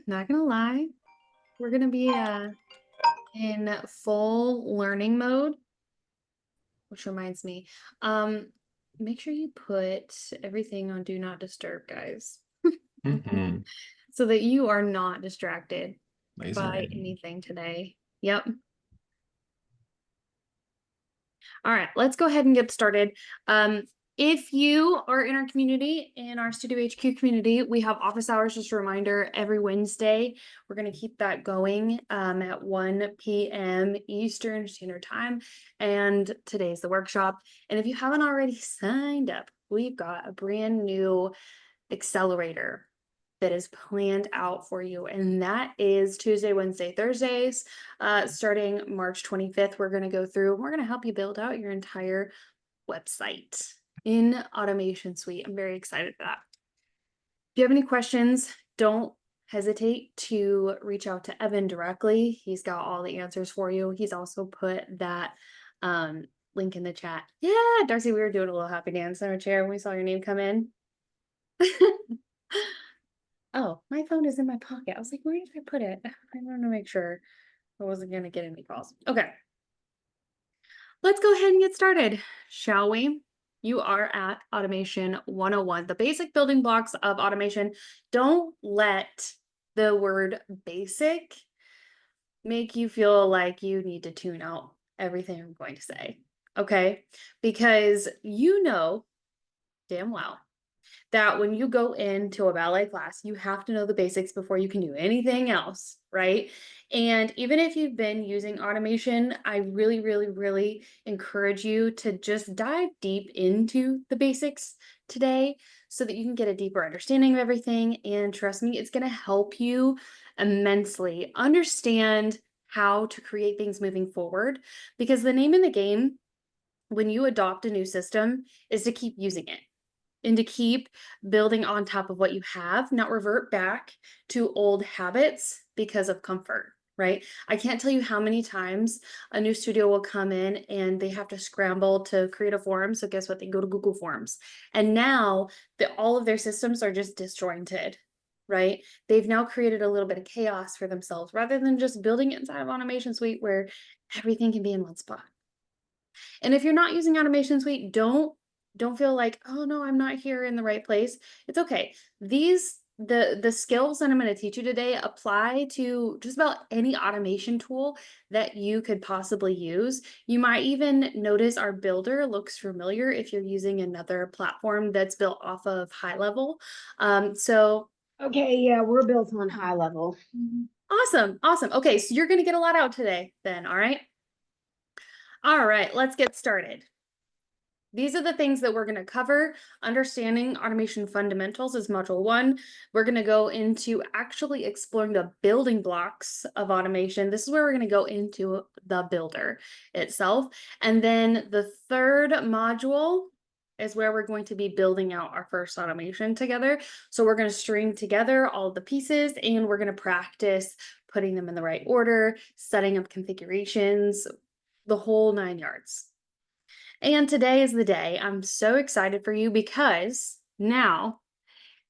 not gonna lie, we're gonna be in full learning mode, which reminds me, um, make sure you put everything on do not disturb, guys, Hmm. so that you are not distracted Laser by in. anything today. Yep. All right, let's go ahead and get started. If you are in our community, in our Studio HQ community, we have office hours. Just a reminder, every Wednesday, we're going to keep that going at 1 p.m. Eastern Standard Time. And today's the workshop. And if you haven't already signed up, we've got a brand new accelerator that is planned out for you. And that is Tuesday, Wednesday, Thursdays, starting March 25th. We're going to go through, we're going to help you build out your entire website in Automation Suite. I'm very excited for that. If you have any questions, don't hesitate to reach out to Evan directly. He's got all the answers for you. He's also put that link in the chat. Yeah, Darcy, we were doing a little happy dance in our chair when we saw your name come in. Oh, my phone is in my pocket. I was like, where did I put it? I wanted to make sure I wasn't going to get any calls. Okay. Let's go ahead and get started, shall we? You are at Automation 101, the basic building blocks of automation. Don't let the word basic make you feel like you need to tune out everything I'm going to say. Okay. Because you know damn well that when you go into a ballet class, you have to know the basics before you can do anything else, right? And even if you've been using automation, I really, really, really encourage you to just dive deep into the basics today so that you can get a deeper understanding of everything. And trust me, it's going to help you immensely understand how to create things moving forward, because the name in the game when you adopt a new system is to keep using it and to keep building on top of what you have, not revert back to old habits because of comfort, right? I can't tell you how many times a new studio will come in and they have to scramble to create a form. So guess what? They go to Google Forms. And now all of their systems are just disjointed, right? They've now created a little bit of chaos for themselves rather than just building it inside of Automation Suite where everything can be in one spot. And if you're not using Automation Suite, don't feel like, oh no, I'm not here in the right place. It's okay. The skills that I'm going to teach you today apply to just about any automation tool that you could possibly use. You might even notice our builder looks familiar if you're using another platform that's built off of High Level. So Okay, yeah, we're built on High Level. awesome, awesome. Okay, so you're going to get a lot out today then, all right? All right, let's get started. These are the things that we're going to cover. Understanding automation fundamentals is module 1. We're going to go into actually exploring the building blocks of automation. This is where we're going to go into the builder itself. And then the third module is where we're going to be building out our first automation together. So we're going to string together all the pieces and we're going to practice putting them in the right order, setting up configurations, the whole 9 yards. And today is the day. I'm so excited for you because now,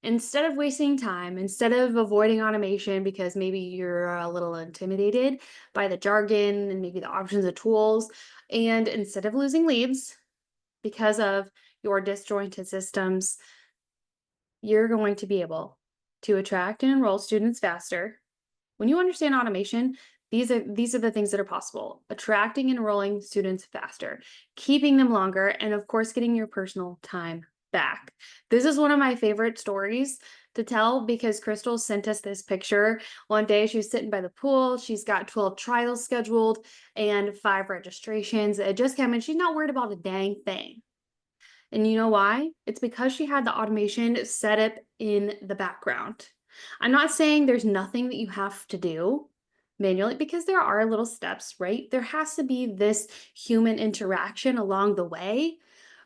instead of wasting time, instead of avoiding automation because maybe you're a little intimidated by the jargon and maybe the options of tools, and instead of losing leads because of your disjointed systems, you're going to be able to attract and enroll students faster. When you understand automation, these are the things that are possible. Attracting and enrolling students faster, keeping them longer, and of course, getting your personal time back. This is one of my favorite stories to tell because Crystal sent us this picture. One day she was sitting by the pool. She's got 12 trials scheduled and 5 registrations. It just came in. She's not worried about a dang thing. And you know why? It's because she had the automation set up in the background. I'm not saying there's nothing that you have to do manually because there are little steps, right? There has to be this human interaction along the way,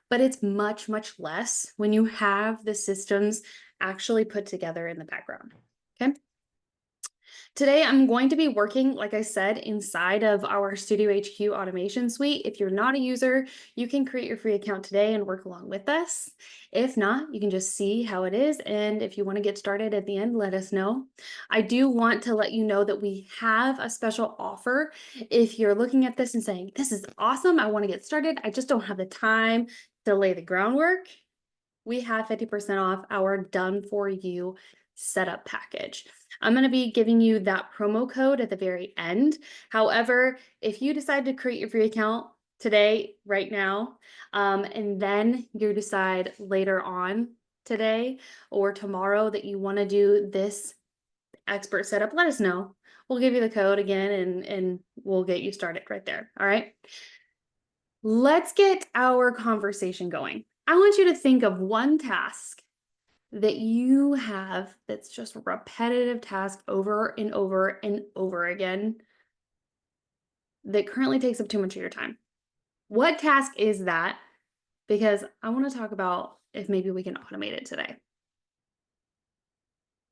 but it's much, much less when you have the systems actually put together in the background. Okay. Today, I'm going to be working, like I said, inside of our Studio HQ automation suite. If you're not a user, you can create your free account today and work along with us. If not, you can just see how it is. And if you want to get started at the end, let us know. I do want to let you know that we have a special offer. If you're looking at this and saying, this is awesome, I want to get started, I just don't have the time to lay the groundwork, we have 50% off our done for you setup package. I'm going to be giving you that promo code at the very end. However, if you decide to create your free account today, right now, and then you decide later on today or tomorrow that you want to do this expert setup, let us know. We'll give you the code again and we'll get you started right there. All right. Let's get our conversation going. I want you to think of one task that you have that's just a repetitive task over and over and over again that currently takes up too much of your time. What task is that? Because I want to talk about if maybe we can automate it today.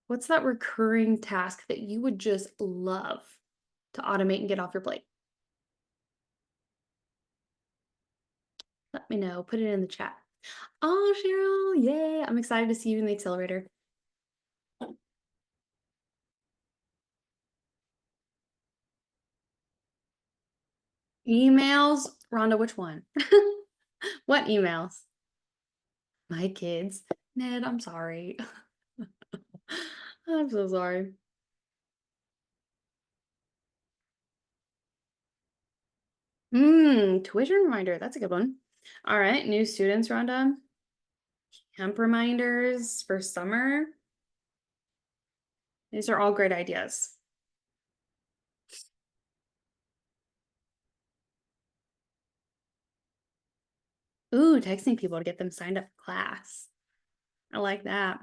What's that recurring task that you would just love to automate and get off your plate? Let me know. Put it in the chat. Oh, Cheryl, yay. I'm excited to see you in the accelerator. Emails. Rhonda, which one? What emails? My kids. Ned, I'm sorry. I'm so sorry. Tuition reminder. That's a good one. All right, new students, Rhonda. Camp reminders for summer. These are all great ideas. Ooh, texting people to get them signed up for class. I like that.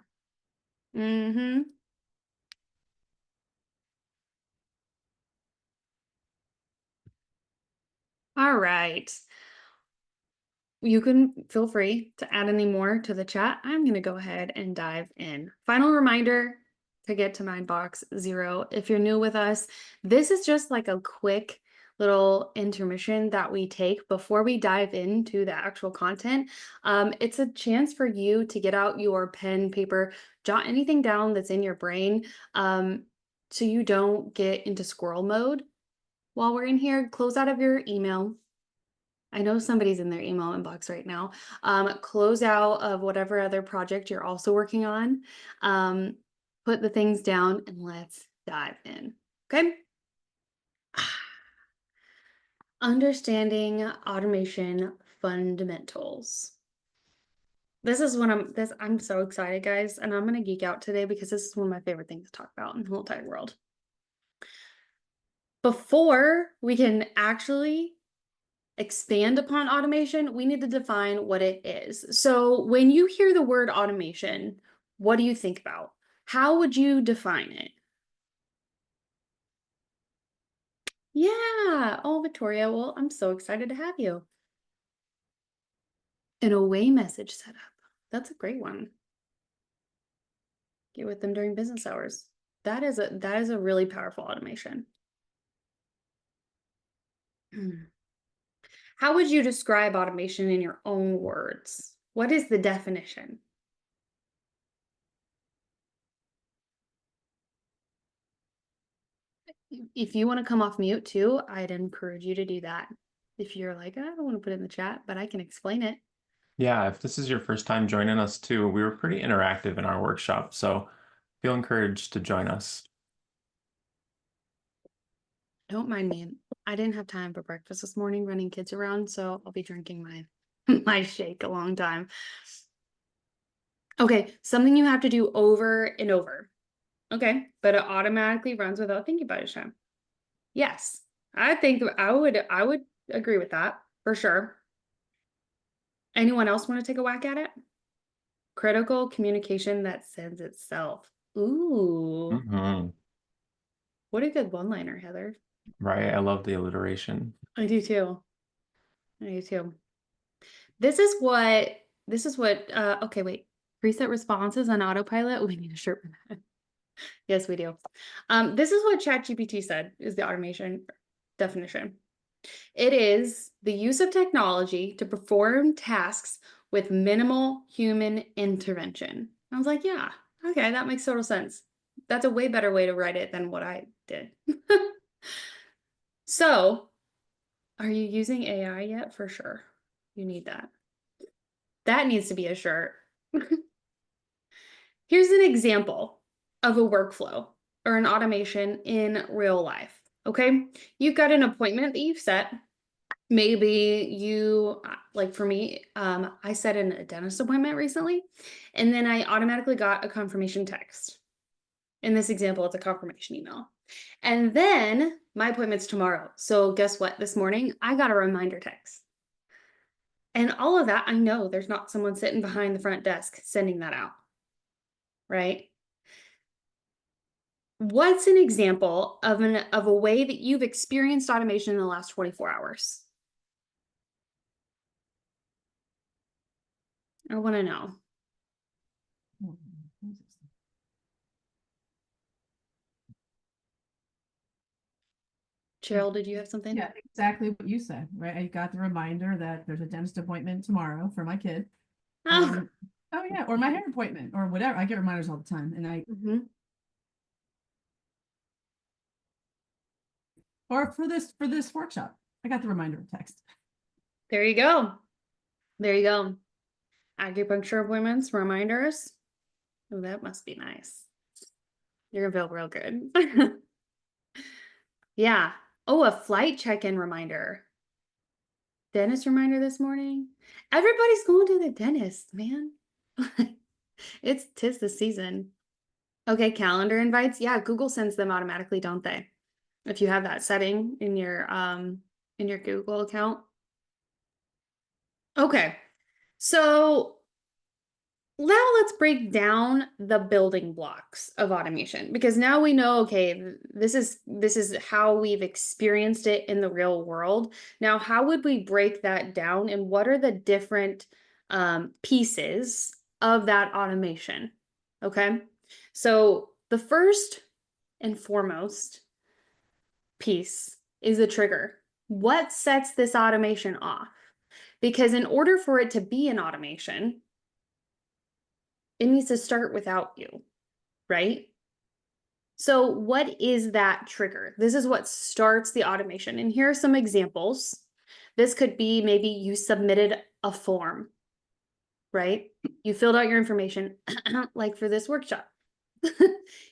Mm-hmm. All right. You can feel free to add any more to the chat. I'm going to go ahead and dive in. Final reminder to get to Mindbox Zero. If you're new with us, this is just like a quick little intermission that we take before we dive into the actual content. It's a chance for you to get out your pen, paper, jot anything down that's in your brain, so you don't get into squirrel mode while we're in here. Close out of your email. I know somebody's in their email inbox right now. Close out of whatever other project you're also working on. Put the things down and let's dive in. Okay. Understanding automation fundamentals. This is when I'm so excited, guys, and I'm gonna geek out today because this is one of my favorite things to talk about in the whole entire world. Before we can actually expand upon automation, we need to define what it is. So when you hear the word automation, what do you think about? How would you define it? Yeah. Oh, Victoria. Well, I'm so excited to have you. An away message setup. That's a great one. Get with them during business hours. That is a really powerful automation. How would you describe automation in your own words? What is the definition? If you want to come off mute too, I'd encourage you to do that. If you're like, I don't want to put it in the chat, but I can explain it. Yeah, if this is your first time joining us too, we were pretty interactive in our workshop, so feel encouraged to join us. Don't mind me. I didn't have time for breakfast this morning running kids around, so I'll be drinking my my shake a long time. Okay, something you have to do over and over. Okay, but it automatically runs without thinking about it, Shem. Yes, I think I would agree with that for sure. Anyone else want to take a whack at it? Critical communication that sends itself. Ooh, what a good one-liner, Heather. Right, I love the alliteration. I do too. I do too. This is what, okay, wait. Preset responses on autopilot. We need a shirt for that. Yes, we do. This is what ChatGPT said is the automation definition. It is the use of technology to perform tasks with minimal human intervention. I was like, yeah, okay, that makes total sense. That's a way better way to write it than what I did. So, are you using AI yet? For sure. You need that. That needs to be a shirt. Here's an example of a workflow or an automation in real life. Okay. You've got an appointment that you've set. Maybe you, like for me, I set a dentist appointment recently, and then I automatically got a confirmation text. In this example, it's a confirmation email. And then my appointment's tomorrow. So guess what? This morning, I got a reminder text. And all of that, I know there's not someone sitting behind the front desk sending that out, right? What's an example of a way that you've experienced automation in the last 24 hours? I want to know. Cheryl, did you have something? Yeah, exactly what you said, right? I got the reminder that there's a dentist appointment tomorrow for my kid. Oh. Oh yeah, or my hair appointment or whatever. I get reminders all the time, and Mhm. or for this workshop, I got the reminder text. There you go. There you go. Acupuncture appointments, reminders. Oh, that must be nice. You're gonna feel real good. Yeah. Oh, a flight check-in reminder. Dentist reminder this morning. Everybody's going to the dentist, man. Tis the season. Okay, calendar invites. Yeah, Google sends them automatically, don't they? If you have that setting in your Google account. Okay. So now let's break down the building blocks of automation, because now we know, okay, this is how we've experienced it in the real world. Now, how would we break that down, and what are the different pieces of that automation? Okay, so the first and foremost piece is the trigger. What sets this automation off? Because in order for it to be an automation, it needs to start without you, right? So what is that trigger? This is what starts the automation. And here are some examples. This could be maybe you submitted a form, right? You filled out your information, like for this workshop.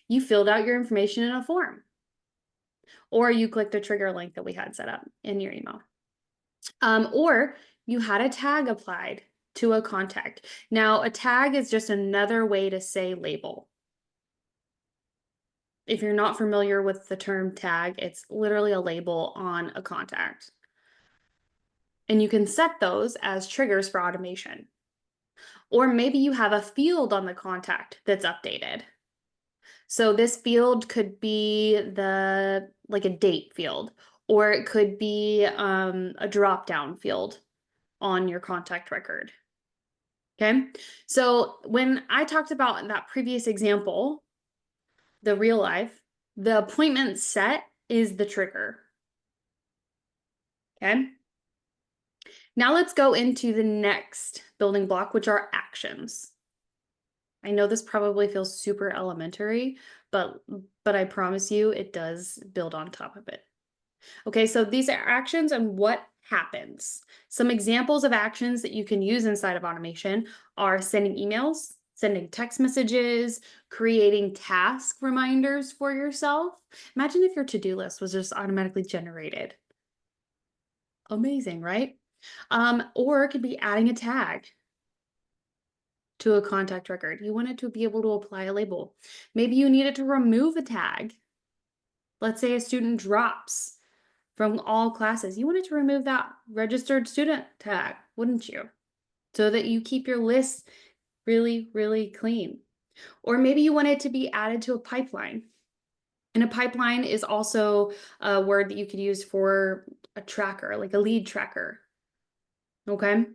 You filled out your information in a form. Or you clicked a trigger link that we had set up in your email. Or you had a tag applied to a contact. Now, a tag is just another way to say label. If you're not familiar with the term tag, it's literally a label on a contact. And you can set those as triggers for automation. Or maybe you have a field on the contact that's updated. So this field could be like a date field, or it could be a drop-down field on your contact record. Okay, so when I talked about that previous example, the real life, the appointment set is the trigger. Okay, now let's go into the next building block, which are actions. I know this probably feels super elementary, but I promise you it does build on top of it. Okay, so these are actions and what happens. Some examples of actions that you can use inside of automation are sending emails, sending text messages, creating task reminders for yourself. Imagine if your to-do list was just automatically generated. Amazing, right? Or it could be adding a tag to a contact record. You want it to be able to apply a label. Maybe you needed to remove a tag. Let's say a student drops from all classes. You wanted to remove that registered student tag, wouldn't you? So that you keep your list really, really clean. Or maybe you want it to be added to a pipeline. And a pipeline is also a word that you could use for a tracker, like a lead tracker. Okay.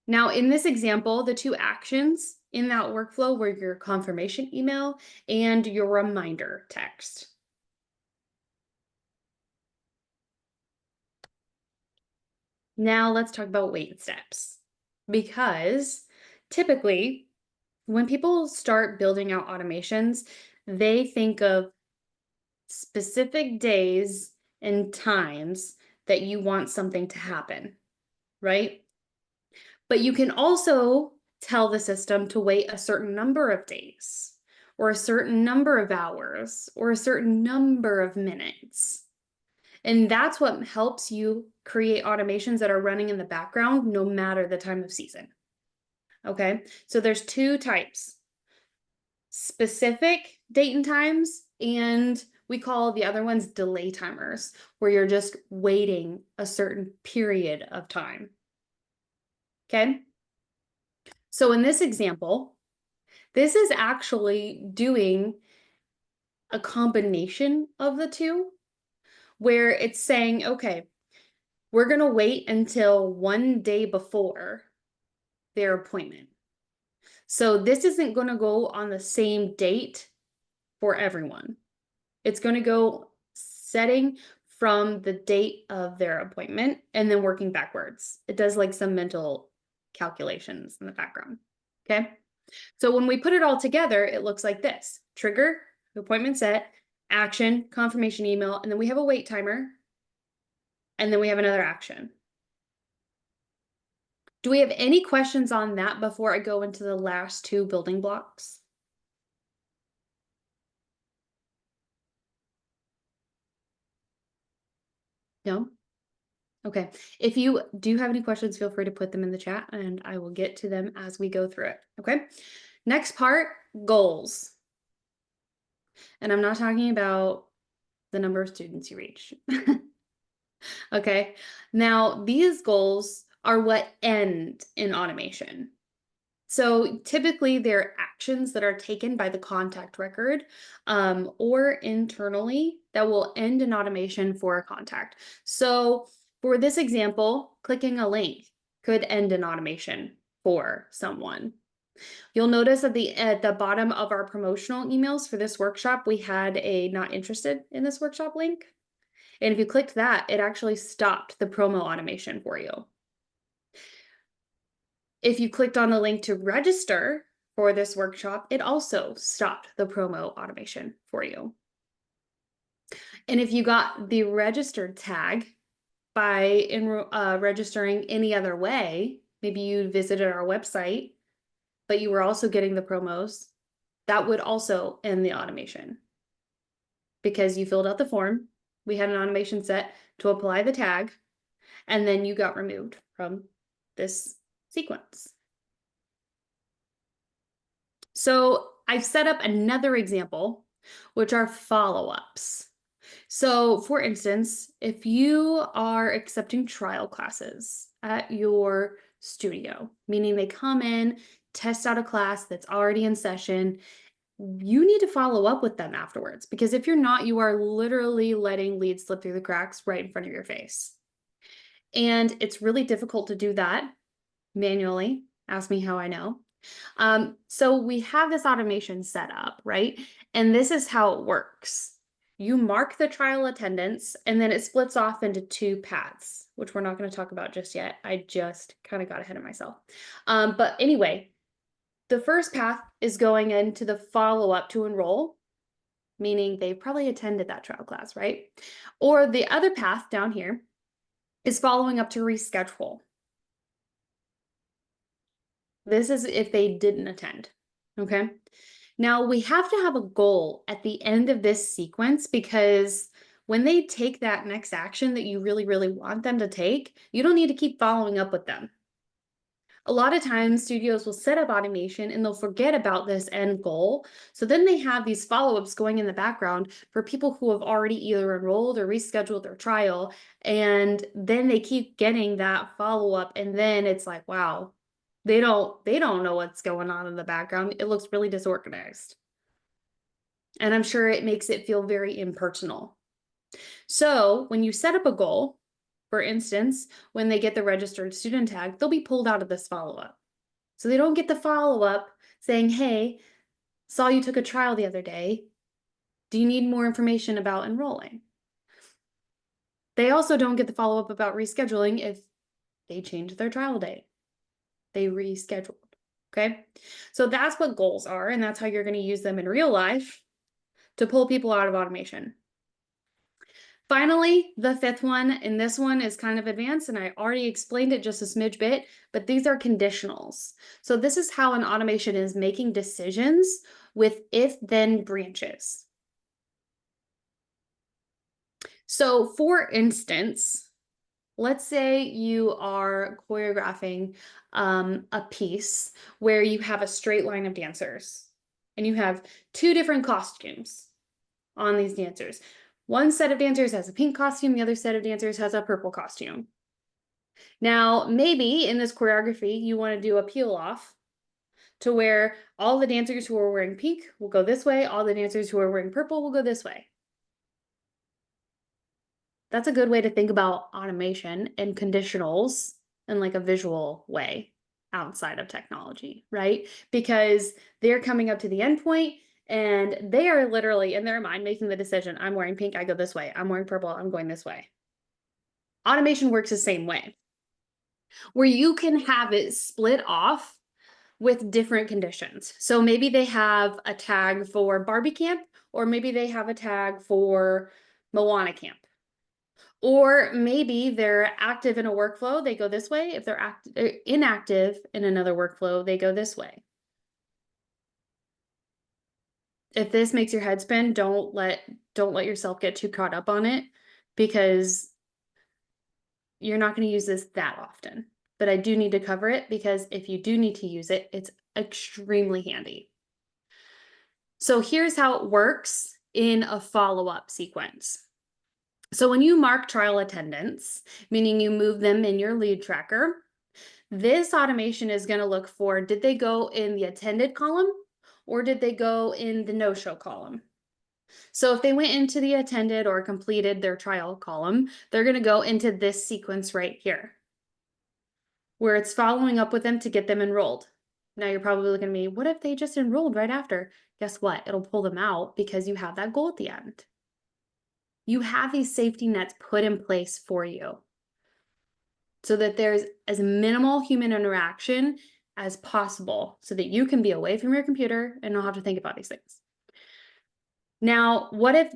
Now, in this example, the two actions in that workflow were your confirmation email and your reminder text. Now let's talk about wait steps, because typically when people start building out automations, they think of specific days and times that you want something to happen, right? But you can also tell the system to wait a certain number of days, or a certain number of hours, or a certain number of minutes. And that's what helps you create automations that are running in the background no matter the time of season. Okay, so there's two types: specific date and times, and we call the other ones delay timers, where you're just waiting a certain period of time. Okay, so in this example, this is actually doing a combination of the two, where it's saying, okay, we're going to wait until one day before their appointment. So this isn't going to go on the same date for everyone. It's going to go setting from the date of their appointment and then working backwards. It does like some mental calculations in the background. Okay. So when we put it all together, it looks like this: trigger, appointment set, action, confirmation email, and then we have a wait timer, and then we have another action. Do we have any questions on that before I go into the last two building blocks? No? Okay. If you do have any questions, feel free to put them in the chat and I will get to them as we go through it. Okay. Next part, goals. And I'm not talking about the number of students you reach. Okay. Now, these goals are what end in automation. So typically they're actions that are taken by the contact record or internally that will end an automation for a contact. So for this example, clicking a link could end an automation for someone. You'll notice at the bottom of our promotional emails for this workshop, we had a not interested in this workshop link. And if you clicked that, it actually stopped the promo automation for you. If you clicked on the link to register for this workshop, it also stopped the promo automation for you. And if you got the registered tag by registering any other way, maybe you visited our website, but you were also getting the promos, that would also end the automation because you filled out the form. We had an automation set to apply the tag, and then you got removed from this sequence. So I've set up another example, which are follow-ups. So for instance, if you are accepting trial classes at your studio, meaning they come in, test out a class that's already in session, you need to follow up with them afterwards, because if you're not, you are literally letting leads slip through the cracks right in front of your face. And it's really difficult to do that manually. Ask me how I know. So we have this automation set up, right? And this is how it works. You mark the trial attendance, and then it splits off into two paths, which we're not going to talk about just yet. I just kind of got ahead of myself. But anyway, the first path is going into the follow-up to enroll, meaning they probably attended that trial class, right? Or the other path down here is following up to reschedule. This is if they didn't attend, okay? Now we have to have a goal at the end of this sequence, because when they take that next action that you really, really want them to take, you don't need to keep following up with them. A lot of times studios will set up automation and they'll forget about this end goal. So then they have these follow-ups going in the background for people who have already either enrolled or rescheduled their trial. And then they keep getting that follow-up. And then it's like, wow, they don't know what's going on in the background. It looks really disorganized. And I'm sure it makes it feel very impersonal. So when you set up a goal, for instance, when they get the registered student tag, they'll be pulled out of this follow-up. So they don't get the follow-up saying, hey, saw you took a trial the other day. Do you need more information about enrolling? They also don't get the follow-up about rescheduling if they change their trial date. They rescheduled. Okay. So that's what goals are, and that's how you're going to use them in real life to pull people out of automation. Finally, the fifth one, and this one is kind of advanced, and I already explained it just a smidge bit, but these are conditionals. So this is how an automation is making decisions with if-then branches. So for instance, let's say you are choreographing a piece where you have a straight line of dancers and you have two different costumes on these dancers. One set of dancers has a pink costume, the other set of dancers has a purple costume. Now, maybe in this choreography, you want to do a peel off to where all the dancers who are wearing pink will go this way, all the dancers who are wearing purple will go this way. That's a good way to think about automation and conditionals in like a visual way outside of technology, right? Because they're coming up to the endpoint and they are literally in their mind making the decision, I'm wearing pink, I go this way. I'm wearing purple, I'm going this way. Automation works the same way, where you can have it split off with different conditions. So maybe they have a tag for Barbie camp, or maybe they have a tag for Moana camp. Or maybe they're active in a workflow, they go this way. If they're inactive in another workflow, they go this way. If this makes your head spin, don't let yourself get too caught up on it, because you're not going to use this that often. But I do need to cover it because if you do need to use it, it's extremely handy. So here's how it works in a follow-up sequence. So when you mark trial attendance, meaning you move them in your lead tracker, this automation is going to look for, did they go in the attended column or did they go in the no-show column? So if they went into the attended or completed their trial column, they're going to go into this sequence right here, where it's following up with them to get them enrolled. Now you're probably looking at me, what if they just enrolled right after? Guess what? It'll pull them out because you have that goal at the end. You have these safety nets put in place for you so that there's as minimal human interaction as possible so that you can be away from your computer and not have to think about these things. Now, what if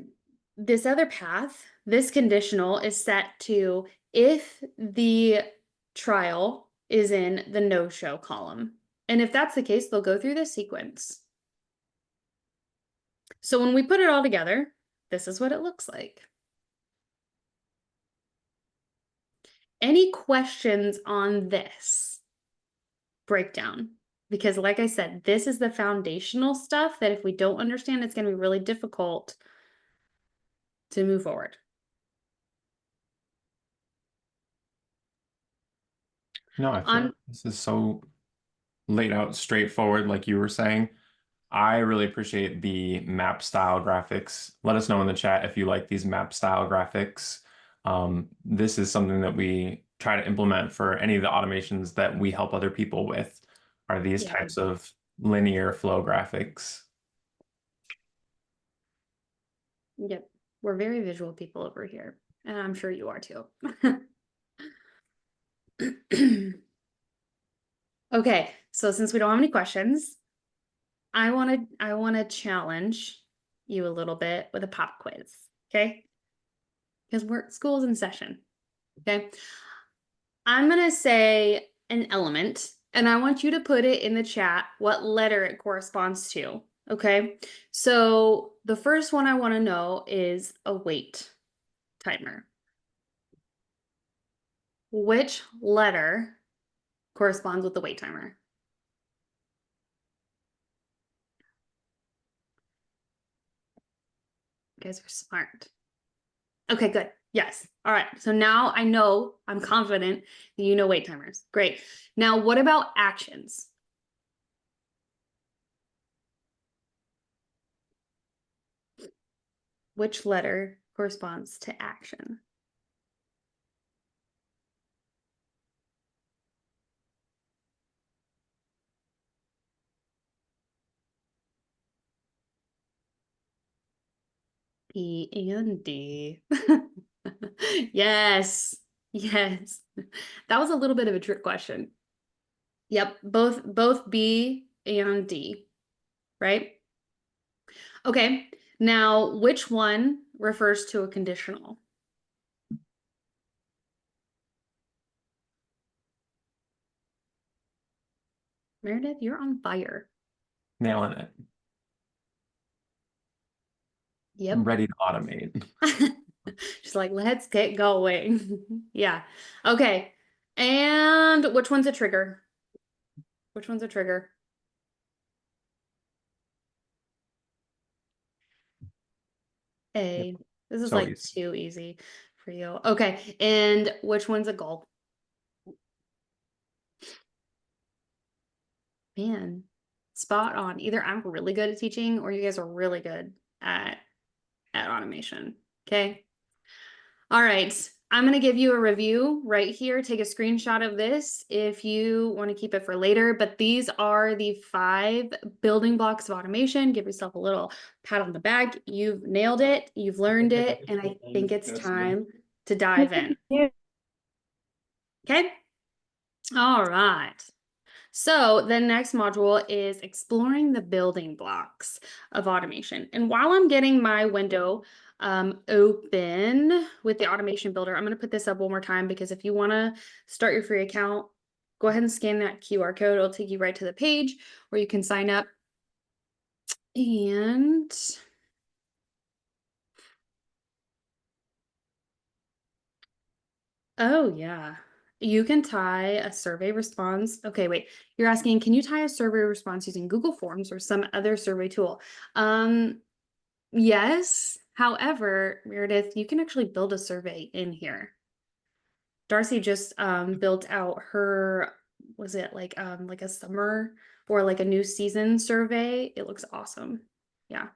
this other path, this conditional, is set to if the trial is in the no-show column? And if that's the case, they'll go through this sequence. So when we put it all together, this is what it looks like. Any questions on this breakdown? Because like I said, this is the foundational stuff that if we don't understand, it's going to be really difficult to move forward. No, I feel like this is so laid out straightforward, like you were saying. I really appreciate the map style graphics. Let us know in the chat if you like these map style graphics. This is something that we try to implement for any of the automations that we help other people with, are these types of linear flow graphics. Yep, we're very visual people over here, and I'm sure you are too. Okay, so since we don't have any questions, I want to challenge you a little bit with a pop quiz, okay? Because school's in session, okay? I'm going to say an element, and I want you to put it in the chat what letter it corresponds to, okay? So the first one I want to know is a wait timer. Which letter corresponds with the wait timer? You guys are smart. Okay, good. Yes. All right. So now I know, I'm confident that you know wait timers. Great. Now, what about actions? Which letter corresponds to action? E and D. Yes. Yes. That was a little bit of a trick question. Yep, both B and D, right? Okay, now which one refers to a conditional? Meredith, you're on fire. Nailing it. Yep. I'm ready to automate. She's like, let's get going. Yeah. Okay. And which one's a trigger? Which one's a trigger? A. This is So like easy. too easy for you. Okay. And which one's a goal? Man, spot on. Either I'm really good at teaching or you guys are really good at automation. Okay. All right. I'm going to give you a review right here. Take a screenshot of this if you want to keep it for later. But these are the 5 building blocks of automation. Give yourself a little pat on the back. You've nailed it. You've learned it. And I think it's time to dive in. Okay. All right. So the next module is exploring the building blocks of automation. And while I'm getting my window open with the automation builder, I'm going to put this up one more time because if you want to start your free account, go ahead and scan that QR code. It'll take you right to the page where you can sign up. And oh yeah, you can tie a survey response. Okay, wait, you're asking, can you tie a survey response using Google Forms or some other survey tool? Yes. However, Meredith, you can actually build a survey in here. Darcy just built out her, was it like a summer or like a new season survey? It looks awesome. Yeah.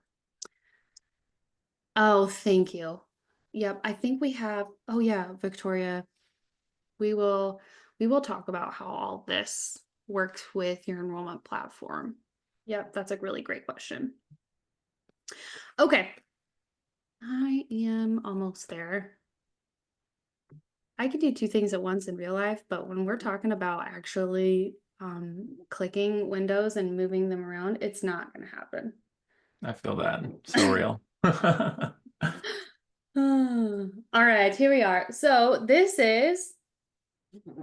Oh, thank you. Yep, I think we have, oh yeah, Victoria, we will talk about how all this works with your enrollment platform. Yep, that's a really great question. Okay. I am almost there. I could do 2 things at once in real life, but when we're talking about actually clicking windows and moving them around, it's not going to happen. I feel that. So real. All right, here we are. So this is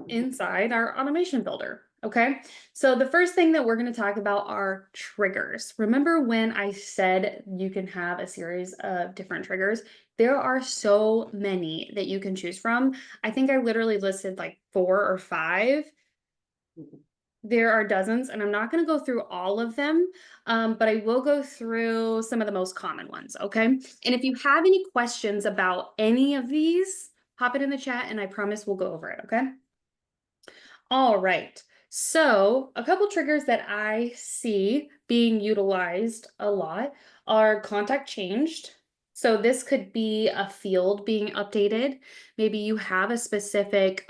inside our automation builder. Okay, so the first thing that we're going to talk about are triggers. Remember when I said you can have a series of different triggers? There are so many that you can choose from. I think I literally listed like 4 or 5. There are dozens, and I'm not going to go through all of them, but I will go through some of the most common ones, okay? And if you have any questions about any of these, pop it in the chat, and I promise we'll go over it, okay? All right. So a couple triggers that I see being utilized a lot are contact changed. So this could be a field being updated. Maybe you have a specific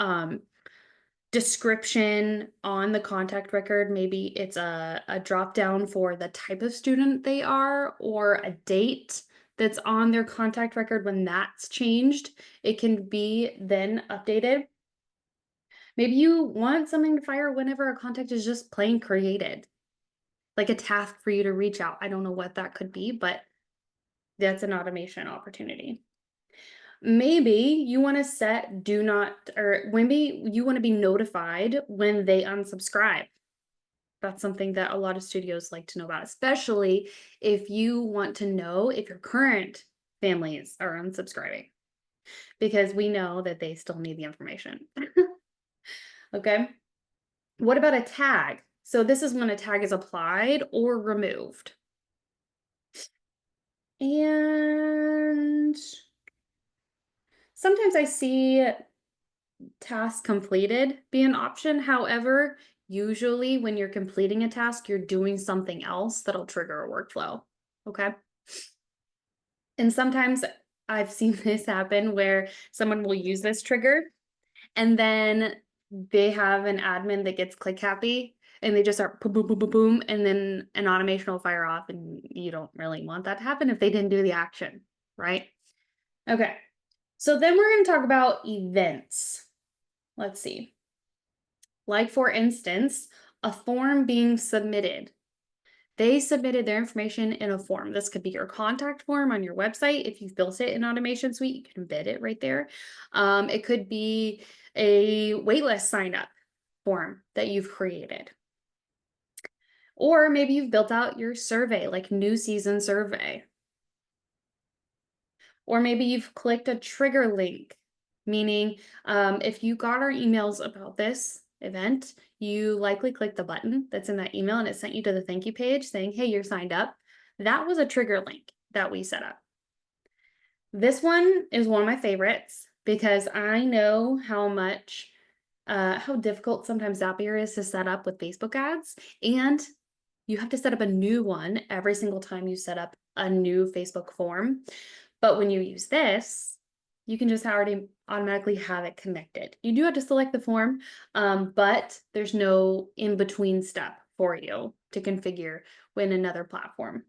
description on the contact record. Maybe it's a drop down for the type of student they are or a date that's on their contact record. When that's changed, it can be then updated. Maybe you want something to fire whenever a contact is just plain created, like a task for you to reach out. I don't know what that could be, but that's an automation opportunity. Maybe you want to set do not, or maybe you want to be notified when they unsubscribe. That's something that a lot of studios like to know about, especially if you want to know if your current families are unsubscribing, because we know that they still need the information. Okay. What about a tag? So this is when a tag is applied or removed. And sometimes I see task completed be an option. However, usually when you're completing a task, you're doing something else that'll trigger a workflow. Okay. And sometimes I've seen this happen where someone will use this trigger and then they have an admin that gets click happy and they just start boom, boom, boom, boom, boom, and then an automation will fire off, and you don't really want that to happen if they didn't do the action. right? Okay. So then we're going to talk about events. Let's see. Like for instance, a form being submitted. They submitted their information in a form. This could be your contact form on your website. If you've built it in Automation Suite, you can embed it right there. It could be a waitlist sign up form that you've created. Or maybe you've built out your survey, like new season survey. Or maybe you've clicked a trigger link, meaning if you got our emails about this event, you likely clicked the button that's in that email and it sent you to the thank you page saying, hey, you're signed up. That was a trigger link that we set up. This one is one of my favorites because I know how much, how difficult sometimes Zapier is to set up with Facebook ads. And you have to set up a new one every single time you set up a new Facebook form. But when you use this, you can just already automatically have it connected. You do have to select the form, but there's no in-between step for you to configure in another platform.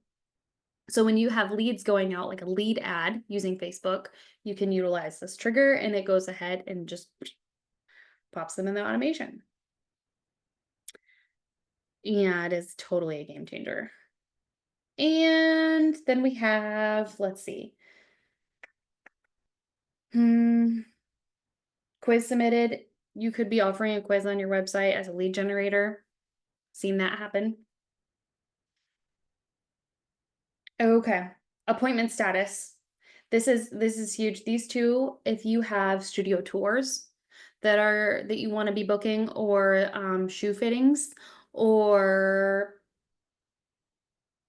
So when you have leads going out, like a lead ad using Facebook, you can utilize this trigger and it goes ahead and just pops them in the automation. Yeah, it is totally a game changer. And then we have, let's see. Quiz submitted. You could be offering a quiz on your website as a lead generator. Seen that happen. Okay. Appointment status. This is huge. These two, if you have studio tours that you want to be booking, or shoe fittings, or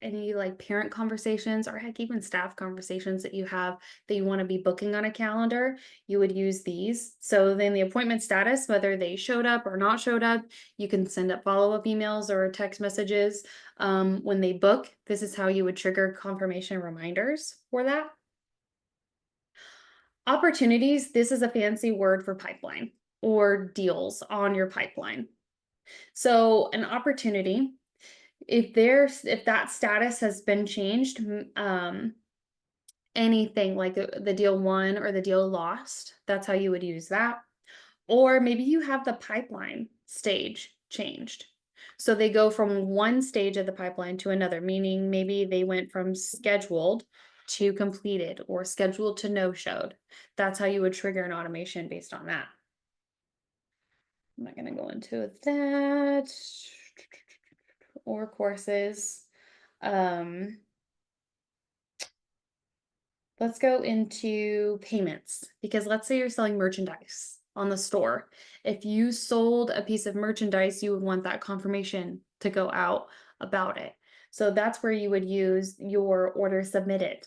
any like parent conversations, or heck, even staff conversations that you have that you want to be booking on a calendar, you would use these. So then the appointment status, whether they showed up or not showed up, you can send up follow-up emails or text messages when they book. This is how you would trigger confirmation reminders for that. Opportunities, this is a fancy word for pipeline or deals on your pipeline. So an opportunity, if that status has been changed, anything like the deal won or the deal lost, that's how you would use that. Or maybe you have the pipeline stage changed. So they go from one stage of the pipeline to another, meaning maybe they went from scheduled to completed or scheduled to no-showed. That's how you would trigger an automation based on that. I'm not going to go into that. Or courses. Let's go into payments, because let's say you're selling merchandise on the store. If you sold a piece of merchandise, you would want that confirmation to go out about it. So that's where you would use your order submitted.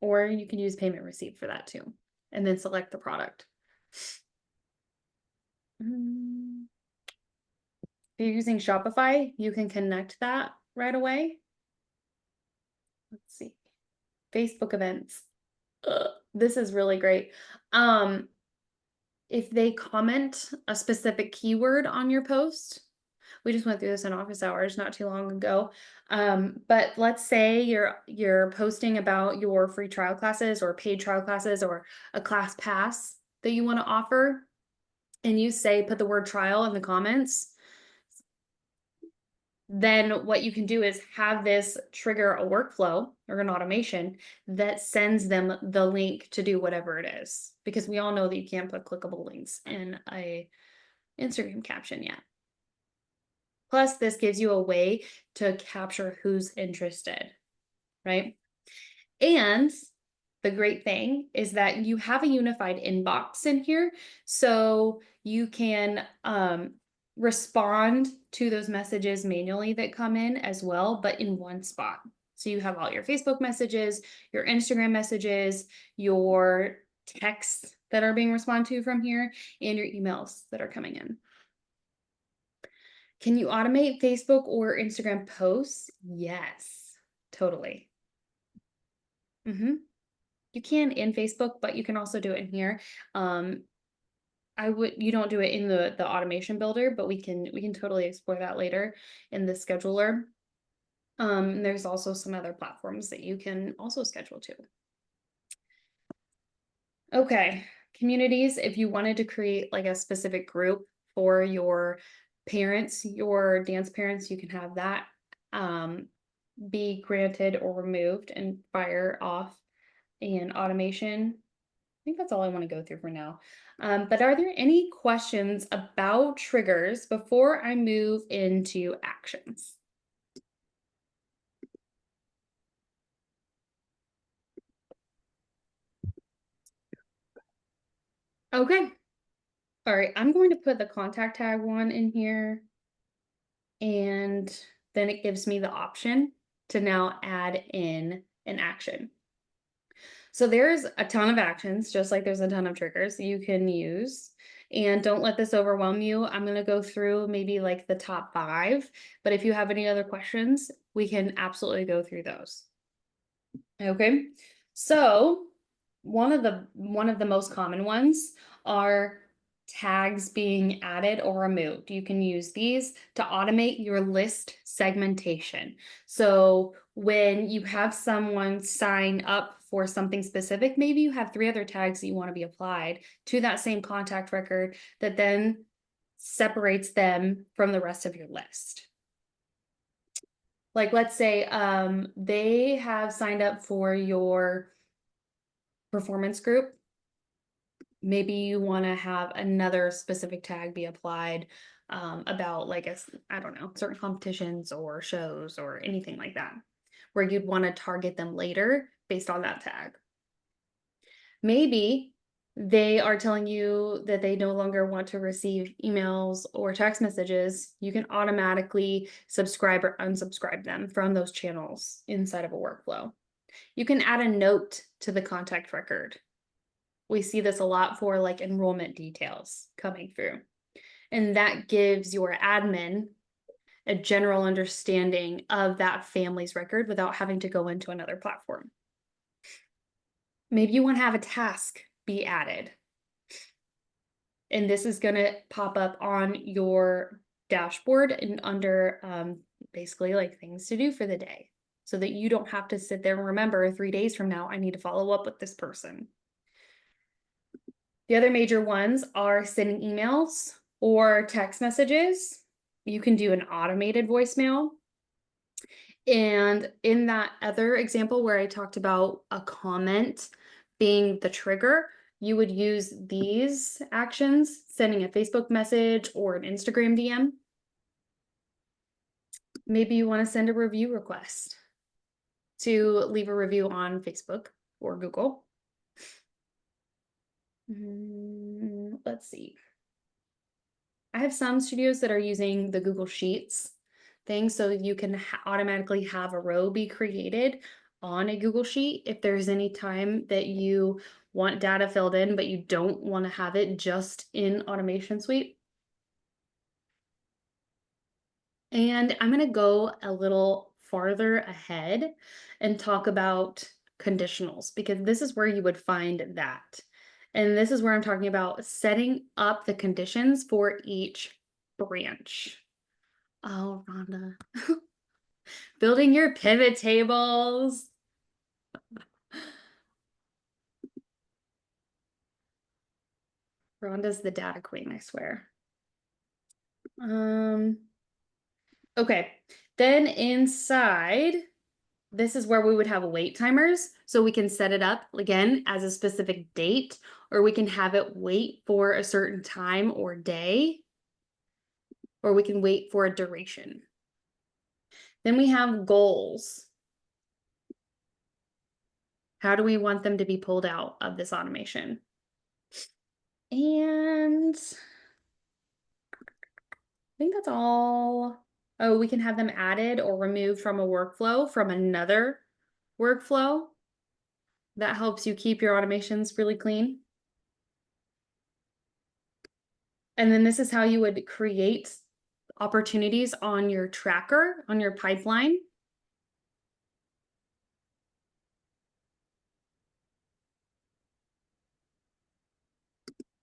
Or you can use payment receipt for that too, and then select the product. If you're using Shopify, you can connect that right away. Let's see. Facebook events. This is really great. If they comment a specific keyword on your post, we just went through this in office hours not too long ago. But let's say you're posting about your free trial classes or paid trial classes or a class pass that you want to offer, and you say put the word trial in the comments. Then what you can do is have this trigger a workflow or an automation that sends them the link to do whatever it is, because we all know that you can't put clickable links in a Instagram caption yet. Plus, this gives you a way to capture who's interested, right? And the great thing is that you have a unified inbox in here, so you can respond to those messages manually that come in as well, but in one spot. So you have all your Facebook messages, your Instagram messages, your texts that are being responded to from here, and your emails that are coming in. Can you automate Facebook or Instagram posts? Yes, totally. You can in Facebook, but you can also do it in here. You don't do it in the automation builder, but we can totally explore that later in the scheduler. There's also some other platforms that you can also schedule to. Okay, communities, if you wanted to create like a specific group for your parents, your dance parents, you can have that be granted or removed and fire off and automation. I think that's all I want to go through for now. But are there any questions about triggers before I move into actions? Okay. All right, I'm going to put the contact tag one in here. And then it gives me the option to now add in an action. So there's a ton of actions, just like there's a ton of triggers you can use. And don't let this overwhelm you. I'm going to go through maybe like the top 5, but if you have any other questions, we can absolutely go through those. Okay. So one of the most common ones are tags being added or removed. You can use these to automate your list segmentation. So when you have someone sign up for something specific, maybe you have 3 other tags that you want to be applied to that same contact record that then separates them from the rest of your list. Like, let's say they have signed up for your performance group. Maybe you want to have another specific tag be applied about like I don't know, certain competitions or shows or anything like that, where you'd want to target them later based on that tag. Maybe they are telling you that they no longer want to receive emails or text messages. You can automatically subscribe or unsubscribe them from those channels inside of a workflow. You can add a note to the contact record. We see this a lot for like enrollment details coming through. And that gives your admin a general understanding of that family's record without having to go into another platform. Maybe you want to have a task be added. And this is going to pop up on your dashboard and under basically like things to do for the day, so that you don't have to sit there and remember 3 days from now, I need to follow up with this person. The other major ones are sending emails or text messages. You can do an automated voicemail. And in that other example where I talked about a comment being the trigger, you would use these actions, sending a Facebook message or an Instagram DM. Maybe you want to send a review request to leave a review on Facebook or Google. Let's see. I have some studios that are using the Google Sheets thing, so you can automatically have a row be created on a Google Sheet if there's any time that you want data filled in, but you don't want to have it just in Automation Suite. And I'm going to go a little farther ahead and talk about conditionals, because this is where you would find that. And this is where I'm talking about setting up the conditions for each branch. Oh, Rhonda. Building your pivot tables. Rhonda's the data queen, I swear. Okay, then inside, this is where we would have wait timers. So we can set it up again as a specific date, or we can have it wait for a certain time or day, or we can wait for a duration. Then we have goals. How do we want them to be pulled out of this automation? And I think that's all. Oh, we can have them added or removed from a workflow from another workflow. That helps you keep your automations really clean. And then this is how you would create opportunities on your tracker, on your pipeline.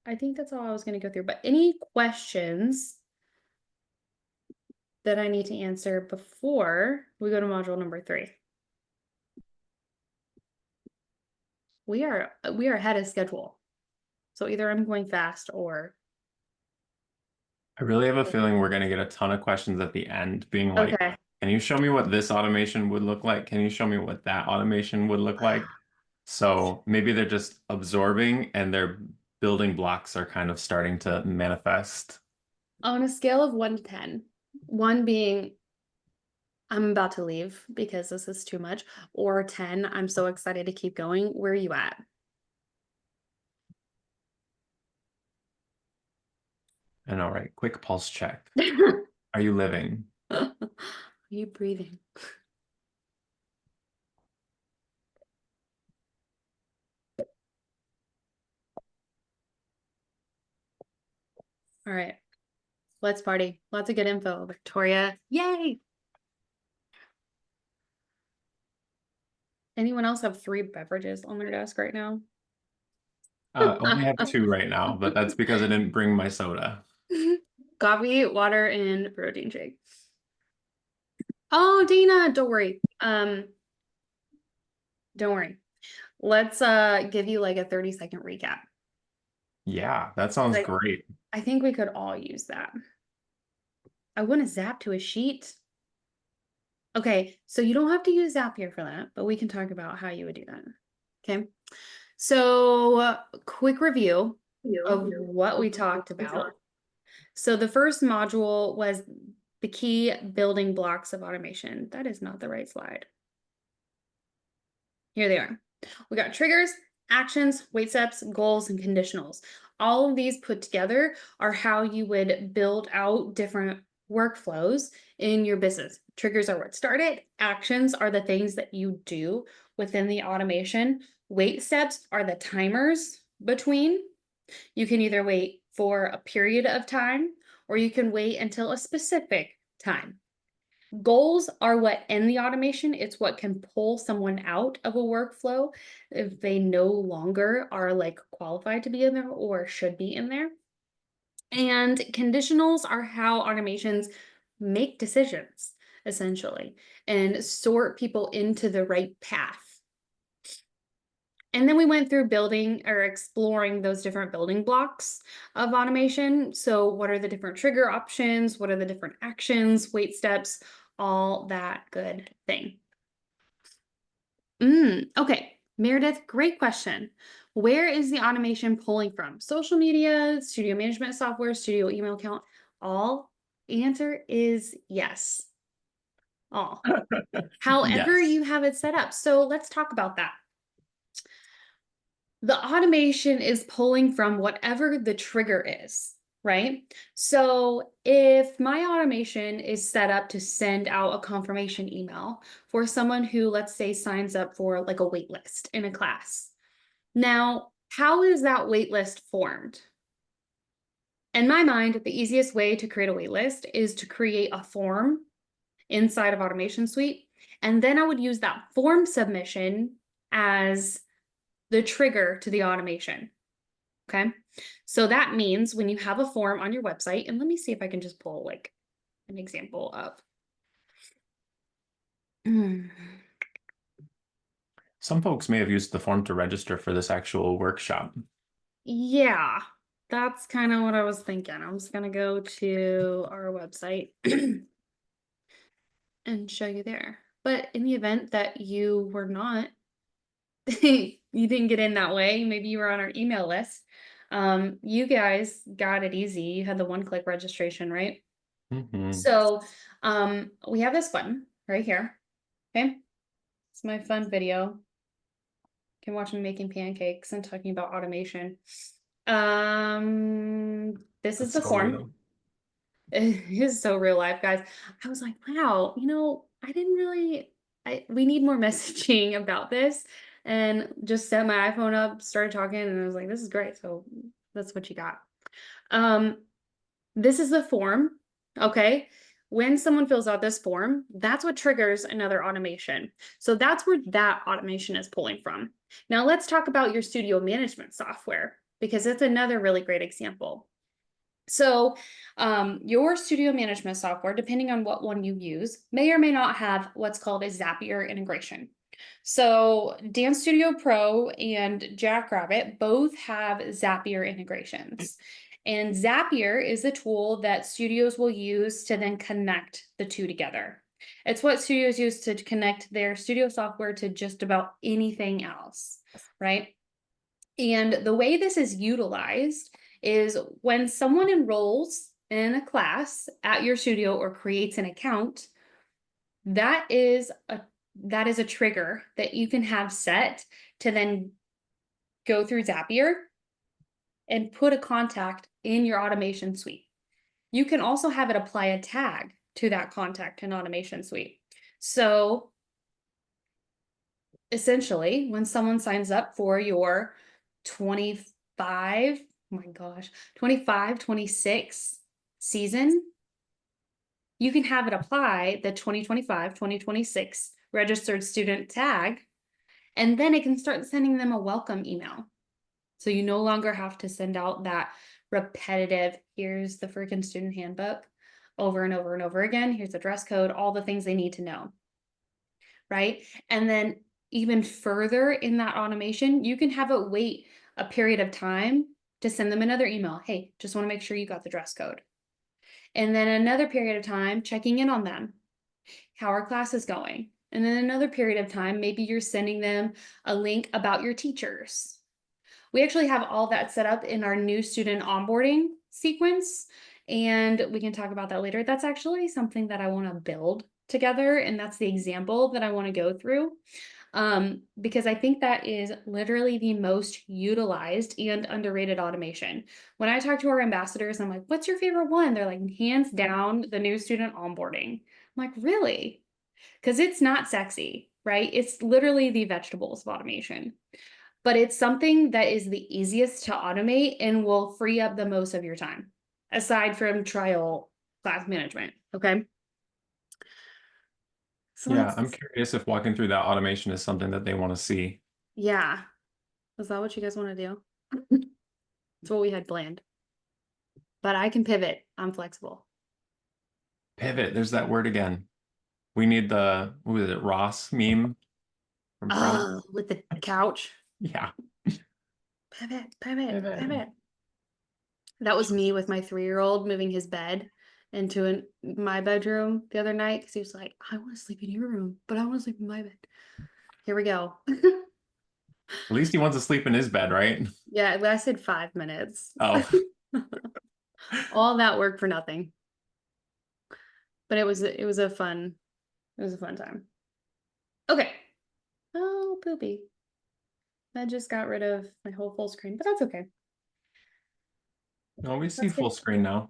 I think that's all I was going to go through, but any questions that I need to answer before we go to module number 3. We are ahead of schedule. So either I'm going fast or I really have a feeling we're going to get a ton of questions at the end being like, okay. can you show me what this automation would look like? Can you show me what that automation would look like? So maybe they're just absorbing and their building blocks are kind of starting to manifest. On a scale of 1 to 10, 1 being I'm about to leave because this is too much, or 10, I'm so excited to keep going. Where are you at? And all right, quick pulse check. Are you living? Are you breathing? All right, let's party. Lots of good info, Victoria. Yay! Anyone else have 3 beverages on their desk right now? Only have 2 right now, but that's because I didn't bring my soda. Coffee, water, and protein shake. Oh, Dana, don't worry. Don't worry. Let's give you like a 30-second recap. Yeah, that sounds Like- great. I think we could all use that. I want to zap to a sheet. Okay, so you don't have to use Zapier for that, but we can talk about how you would do that. Okay, so quick review of what we talked about. So the first module was the key building blocks of automation. That is not the right slide. Here they are. We got triggers, actions, wait steps, goals, and conditionals. All of these put together are how you would build out different workflows in your business. Triggers are what start it. Actions are the things that you do within the automation. Wait steps are the timers between. You can either wait for a period of time or you can wait until a specific time. Goals are what end the automation. It's what can pull someone out of a workflow if they no longer are like qualified to be in there or should be in there. And conditionals are how automations make decisions, essentially, and sort people into the right path. And then we went through building or exploring those different building blocks of automation. So what are the different trigger options? What are the different actions, wait steps, all that good thing. Okay, Meredith, great question. Where is the automation pulling from? Social media, studio management software, studio email account, all? The answer is yes. All. However, Yes. you have it set up. So let's talk about that. The automation is pulling from whatever the trigger is, right? So if my automation is set up to send out a confirmation email for someone who, let's say, signs up for like a wait list in a class. Now, how is that wait list formed? In my mind, the easiest way to create a wait list is to create a form inside of Automation Suite. And then I would use that form submission as the trigger to the automation. Okay, so that means when you have a form on your website, and let me see if I can just pull like an example of. Some folks may have used the form to register for this actual workshop. Yeah, that's kind of what I was thinking. I'm just gonna go to our website and show you there. But in the event that you were not, you didn't get in that way, maybe you were on our email list. You guys got it easy. You had the one-click registration, right? Mhm. So we have this button right here. Okay, it's my fun video. You can watch me making pancakes and talking about automation. This is That's the so form. real. It is so real life, guys. I was like, wow, I didn't really, we need more messaging about this. And just set my iPhone up, started talking, and I was like, this is great. So that's what you got. This is the form, okay? When someone fills out this form, that's what triggers another automation. So that's where that automation is pulling from. Now let's talk about your studio management software, because it's another really great example. So your studio management software, depending on what one you use, may or may not have what's called a Zapier integration. So Dance Studio Pro and Jackrabbit both have Zapier integrations. And Zapier is a tool that studios will use to then connect the two together. It's what studios use to connect their studio software to just about anything else, right? And the way this is utilized is when someone enrolls in a class at your studio or creates an account, that is a trigger that you can have set to then go through Zapier and put a contact in your automation suite. You can also have it apply a tag to that contact in automation suite. So essentially, when someone signs up for your 25, oh my gosh, 25, 26 season, you can have it apply the 2025, 2026 registered student tag, and then it can start sending them a welcome email. So you no longer have to send out that repetitive, here's the freaking student handbook over and over and over again. Here's the dress code, all the things they need to know, right? And then even further in that automation, you can have it wait a period of time to send them another email. Hey, just want to make sure you got the dress code. And then another period of time checking in on them. How are classes going? And then another period of time, maybe you're sending them a link about your teachers. We actually have all that set up in our new student onboarding sequence, and we can talk about that later. That's actually something that I want to build together, and that's the example that I want to go through, because I think that is literally the most utilized and underrated automation. When I talk to our ambassadors, I'm like, what's your favorite one? They're like, hands down, the new student onboarding. I'm like, really? Because it's not sexy, right? It's literally the vegetables of automation. But it's something that is the easiest to automate and will free up the most of your time, aside from trial class management, okay? So Yeah, I'm curious if walking through that automation is something that they want to see. yeah. Is that what you guys want to do? That's what we had planned. But I can pivot. I'm flexible. Pivot, there's that word again. We need the, what was it, Ross meme from Friends? Oh, with the couch. Yeah. Pivot. Pivot. That was me with my 3-year-old moving his bed into my bedroom the other night because he was like, I want to sleep in your room, but I want to sleep in my bed. Here we go. At least he wants to sleep in his bed, right? Yeah, it lasted 5 minutes. Oh, All that work for nothing. But it was a fun time. Okay. Oh, poopy. That just got rid of my whole full screen, but that's okay. no, we see Let's get- full screen now.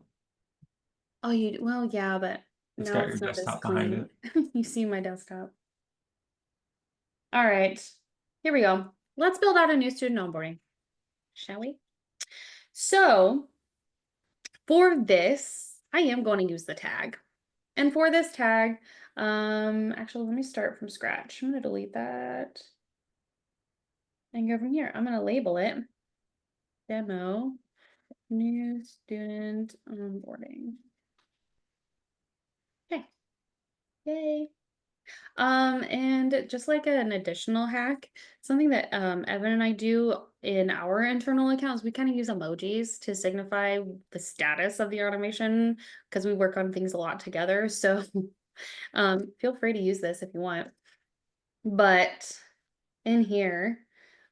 Oh, well, yeah, but It's now got your it's not as desktop behind clean. You see my desktop. All right, here we go. Let's build out a new student onboarding, shall we? So for this, I am going to use the tag. And for this tag, actually, let me start from scratch. I'm going to delete that and go from here. I'm going to label it demo new student onboarding. Okay. Yay. And just like an additional hack, something that Evan and I do in our internal accounts, we kind of use emojis to signify the status of the automation because we work on things a lot together. So feel free to use this if you want. But in here,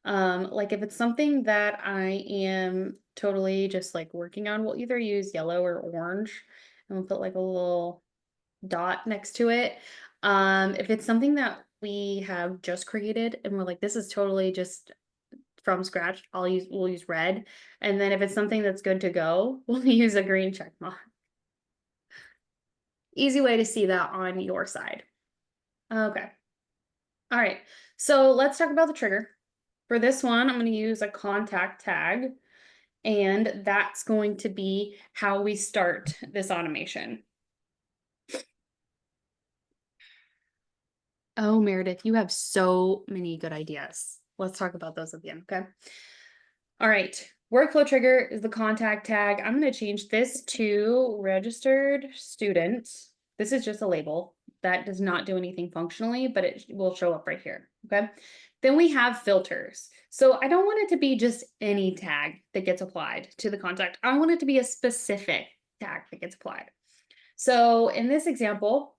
like if it's something that I am totally just like working on, we'll either use yellow or orange and we'll put like a little dot next to it. If it's something that we have just created and we're like, this is totally just from scratch, we'll use red. And then if it's something that's good to go, we'll use a green check mark. Easy way to see that on your side. Okay. All right. So let's talk about the trigger. For this one, I'm going to use a contact tag, and that's going to be how we start this automation. Oh, Meredith, you have so many good ideas. Let's talk about those at the end, okay? All right. Workflow trigger is the contact tag. I'm going to change this to registered student. This is just a label that does not do anything functionally, but it will show up right here. Okay. Then we have filters. So I don't want it to be just any tag that gets applied to the contact. I want it to be a specific tag that gets applied. So in this example,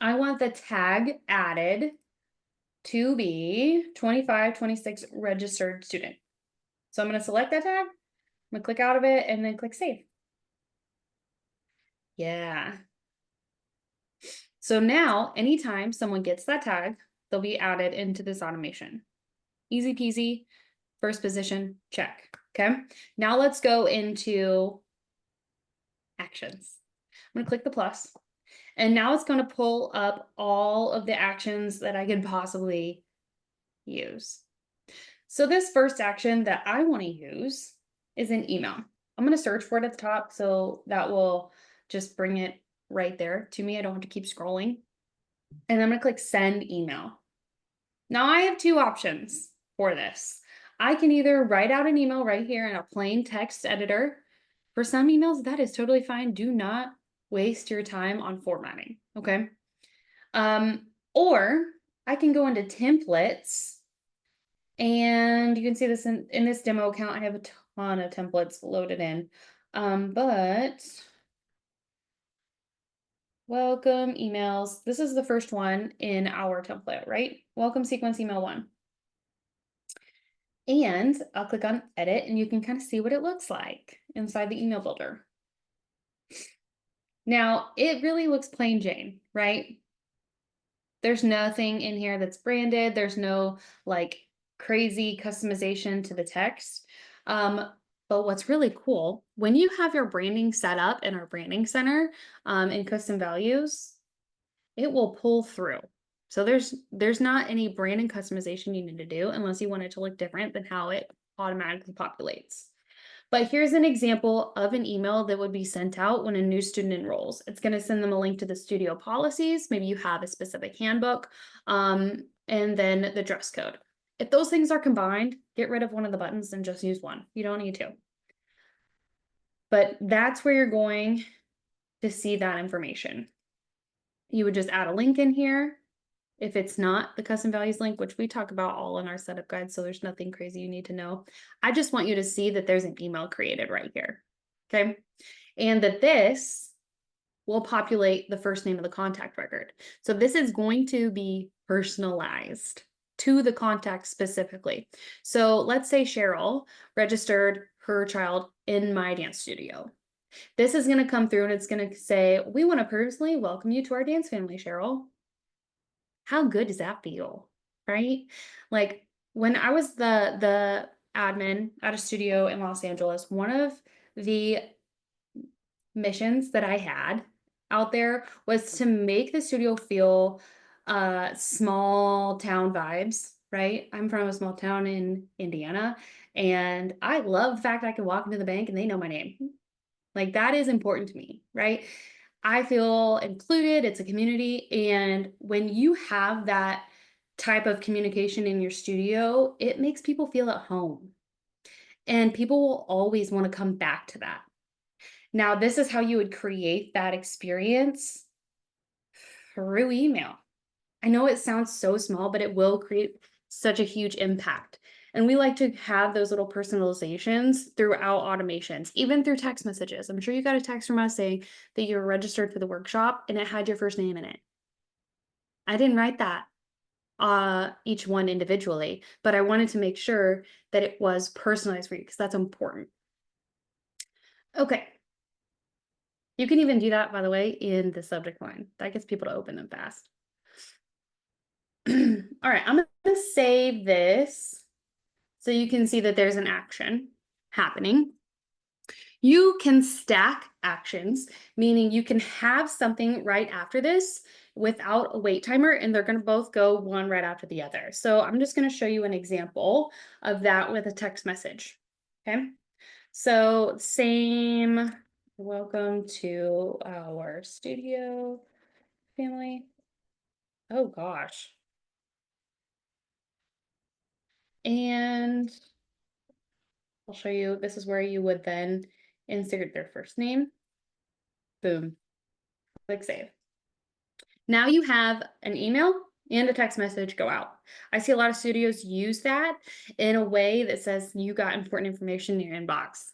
I want the tag added to be 2526 registered student. So I'm going to select that tag. I'm going to click out of it and then click save. Yeah. So now anytime someone gets that tag, they'll be added into this automation. Easy peasy, first position, check. Okay. Now let's go into actions. I'm going to click the plus, and now it's going to pull up all of the actions that I could possibly use. So this first action that I want to use is an email. I'm going to search for it at the top, so that will just bring it right there to me. I don't have to keep scrolling. And I'm going to click send email. Now I have two options for this. I can either write out an email right here in a plain text editor. For some emails, that is totally fine. Do not waste your time on formatting, okay? Or I can go into templates, and you can see this in this demo account. I have a ton of templates loaded in, but welcome emails. This is the first one in our template, right? Welcome sequence email 1. And I'll click on edit, and you can kind of see what it looks like inside the email builder. Now, it really looks plain Jane, right? There's nothing in here that's branded. There's no like crazy customization to the text. But what's really cool, when you have your branding set up in our branding center in custom values, it will pull through. So there's not any branding customization you need to do unless you want it to look different than how it automatically populates. But here's an example of an email that would be sent out when a new student enrolls. It's going to send them a link to the studio policies. Maybe you have a specific handbook, and then the dress code. If those things are combined, get rid of one of the buttons and just use one. You don't need two. But that's where you're going to see that information. You would just add a link in here. If it's not the custom values link, which we talk about all in our setup guide, so there's nothing crazy you need to know. I just want you to see that there's an email created right here, okay? And that this will populate the first name of the contact record. So this is going to be personalized to the contact specifically. So let's say Cheryl registered her child in my dance studio. This is going to come through and it's going to say, we want to personally welcome you to our dance family, Cheryl. How good does that feel, right? Like when I was the admin at a studio in Los Angeles, one of the missions that I had out there was to make the studio feel small town vibes, right? I'm from a small town in Indiana, and I love the fact I can walk into the bank and they know my name. Like that is important to me, right? I feel included, it's a community. And when you have that type of communication in your studio, it makes people feel at home. And people will always want to come back to that. Now, this is how you would create that experience through email. I know it sounds so small, but it will create such a huge impact. And we like to have those little personalizations throughout automations, even through text messages. I'm sure you got a text from us saying that you're registered for the workshop and it had your first name in it. I didn't write that each one individually, but I wanted to make sure that it was personalized for you because that's important. Okay. You can even do that, by the way, in the subject line. That gets people to open them fast. All right, I'm going to save this so you can see that there's an action happening. You can stack actions, meaning you can have something right after this without a wait timer, and they're going to both go one right after the other. So I'm just going to show you an example of that with a text message. Okay, so same, welcome to our studio family. Oh gosh. And I'll show you. This is where you would then insert their first name. Boom. Click save. Now you have an email and a text message go out. I see a lot of studios use that in a way that says you got important information in your inbox.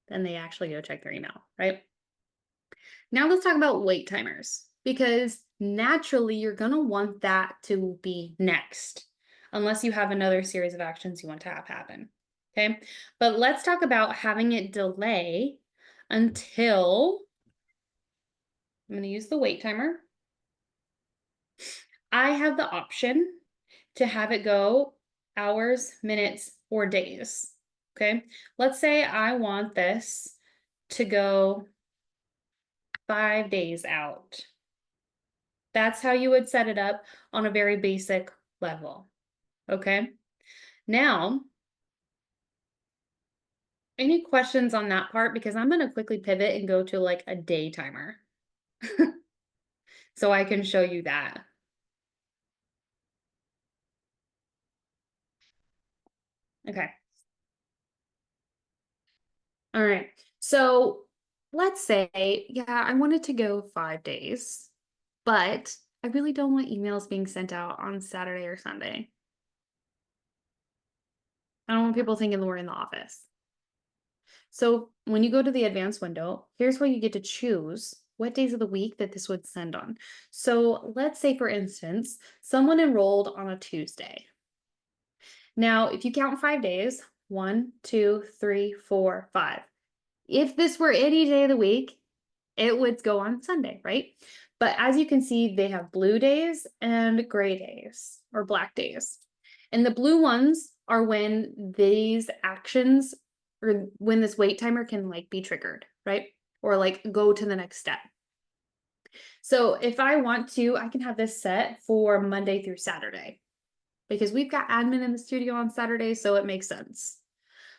Then they actually go check their email, right? Now let's talk about wait timers, because naturally you're going to want that to be next, unless you have another series of actions you want to have happen. Okay, but let's talk about having it delay until, I'm going to use the wait timer. I have the option to have it go hours, minutes, or days. Okay, let's say I want this to go 5 days out. That's how you would set it up on a very basic level. Okay, now, any questions on that part? Because I'm going to quickly pivot and go to like a day timer. So I can show you that. Okay. All right. So let's say, yeah, I wanted to go 5 days, but I really don't want emails being sent out on Saturday or Sunday. I don't want people thinking that we're in the office. So when you go to the advanced window, here's where you get to choose what days of the week that this would send on. So let's say, for instance, someone enrolled on a Tuesday. Now, if you count 5 days, 1, 2, 3, 4, 5. If this were any day of the week, it would go on Sunday, right? But as you can see, they have blue days and gray days or black days. And the blue ones are when these actions or when this wait timer can like be triggered, right? Or like go to the next step. So if I want to, I can have this set for Monday through Saturday because we've got admin in the studio on Saturday, so it makes sense.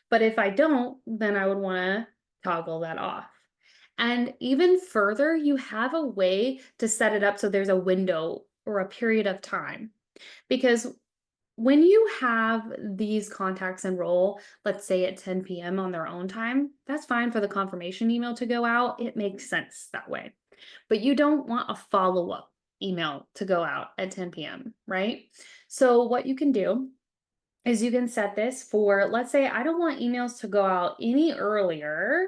But if I don't, then I would want to toggle that off. And even further, you have a way to set it up so there's a window or a period of time. Because when you have these contacts enroll, let's say at 10 p.m. on their own time, that's fine for the confirmation email to go out. It makes sense that way. But you don't want a follow-up email to go out at 10 p.m., right? So what you can do is you can set this for, let's say I don't want emails to go out any earlier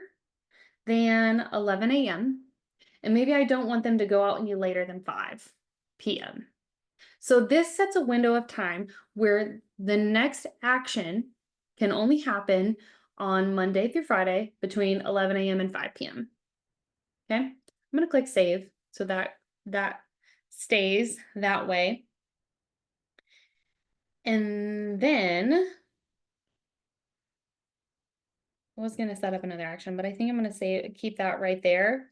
than 11 a.m. And maybe I don't want them to go out any later than 5 p.m. So this sets a window of time where the next action can only happen on Monday through Friday between 11 a.m. and 5 p.m. Okay, I'm going to click save so that stays that way. And then I was going to set up another action, but I think I'm going to say keep that right there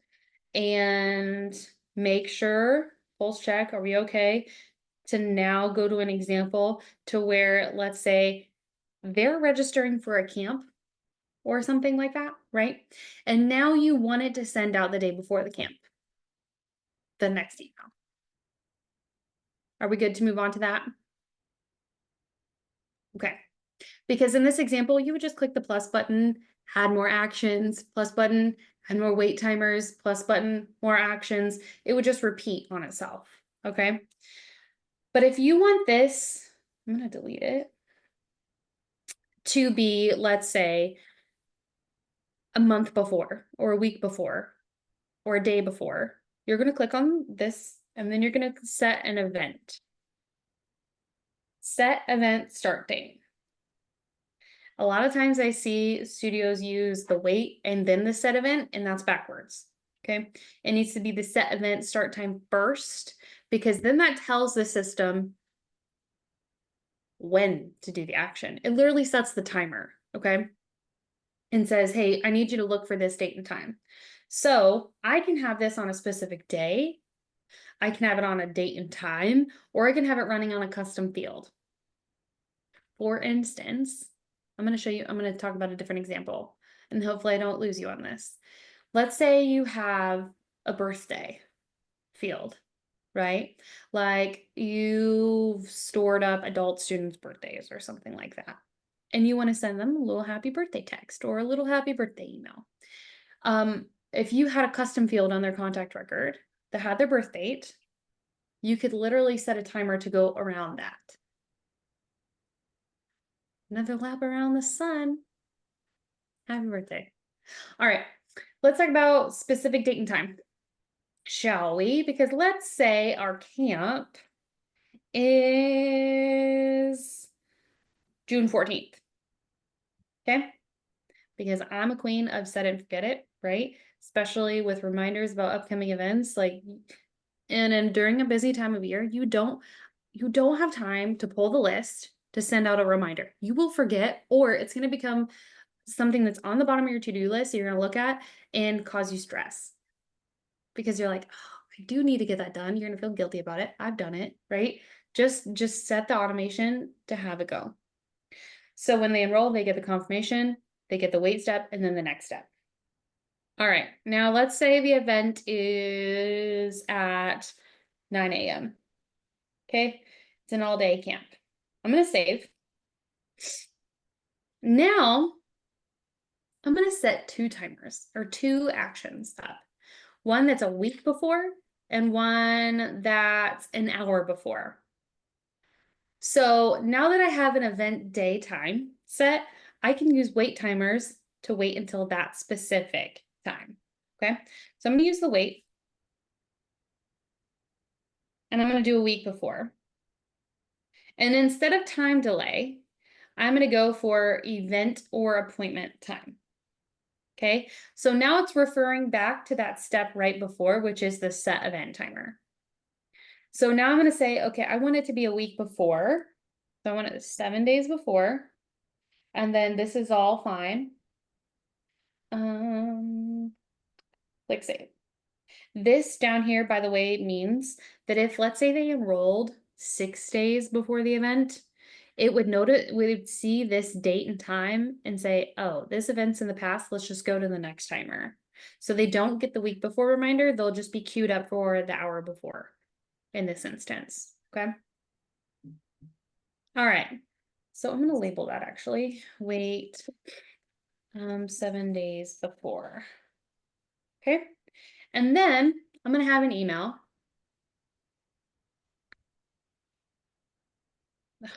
and make sure, pulse check, are we okay to now go to an example to where, let's say, they're registering for a camp or something like that, right? And now you wanted to send out the day before the camp, the next email. Are we good to move on to that? Okay. Because in this example, you would just click the plus button, add more actions, plus button, add more wait timers, plus button, more actions. It would just repeat on itself, okay? But if you want this, I'm going to delete it, to be, let's say, a month before or a week before or a day before, you're going to click on this and then you're going to set an event. Set event start date. A lot of times I see studios use the wait and then the set event, and that's backwards. Okay, it needs to be the set event start time first, because then that tells the system when to do the action. It literally sets the timer, okay, and says, hey, I need you to look for this date and time. So I can have this on a specific day, I can have it on a date and time, or I can have it running on a custom field. For instance, I'm going to talk about a different example, and hopefully I don't lose you on this. Let's say you have a birthday field, right? Like you've stored up adult students' birthdays or something like that. and you want to send them a little happy birthday text or a little happy birthday email. If you had a custom field on their contact record that had their birth date, you could literally set a timer to go around that. Another lap around the sun. Happy birthday. All right, let's talk about specific date and time, shall we? Because let's say our camp is June 14th. Okay? Because I'm a queen of set and forget it, right? Especially with reminders about upcoming events, like, and then during a busy time of year, you don't have time to pull the list to send out a reminder. You will forget, or it's going to become something that's on the bottom of your to-do list you're going to look at and cause you stress. Because you're like, oh, I do need to get that done. You're going to feel guilty about it. I've done it, right? Just set the automation to have it go. So when they enroll, they get the confirmation, they get the wait step, and then the next step. All right, now let's say the event is at 9 a.m. Okay, it's an all-day camp. I'm going to save. Now, I'm going to set 2 timers or 2 actions up. One that's a week before and one that's an hour before. So now that I have an event day time set, I can use wait timers to wait until that specific time. Okay, so I'm going to use the wait. And I'm going to do a week before. And instead of time delay, I'm going to go for event or appointment time. Okay, so now it's referring back to that step right before, which is the set event timer. So now I'm going to say, okay, I want it to be a week before. So I want it 7 days before. And then this is all fine. Click save. This down here, by the way, means that if, let's say they enrolled 6 days before the event, it would notice, we would see this date and time and say, oh, this event's in the past, let's just go to the next timer. So they don't get the week before reminder, they'll just be queued up for the hour before in this instance, okay? All right, so I'm gonna label that actually, wait, 7 days before, okay? And then I'm gonna have an email.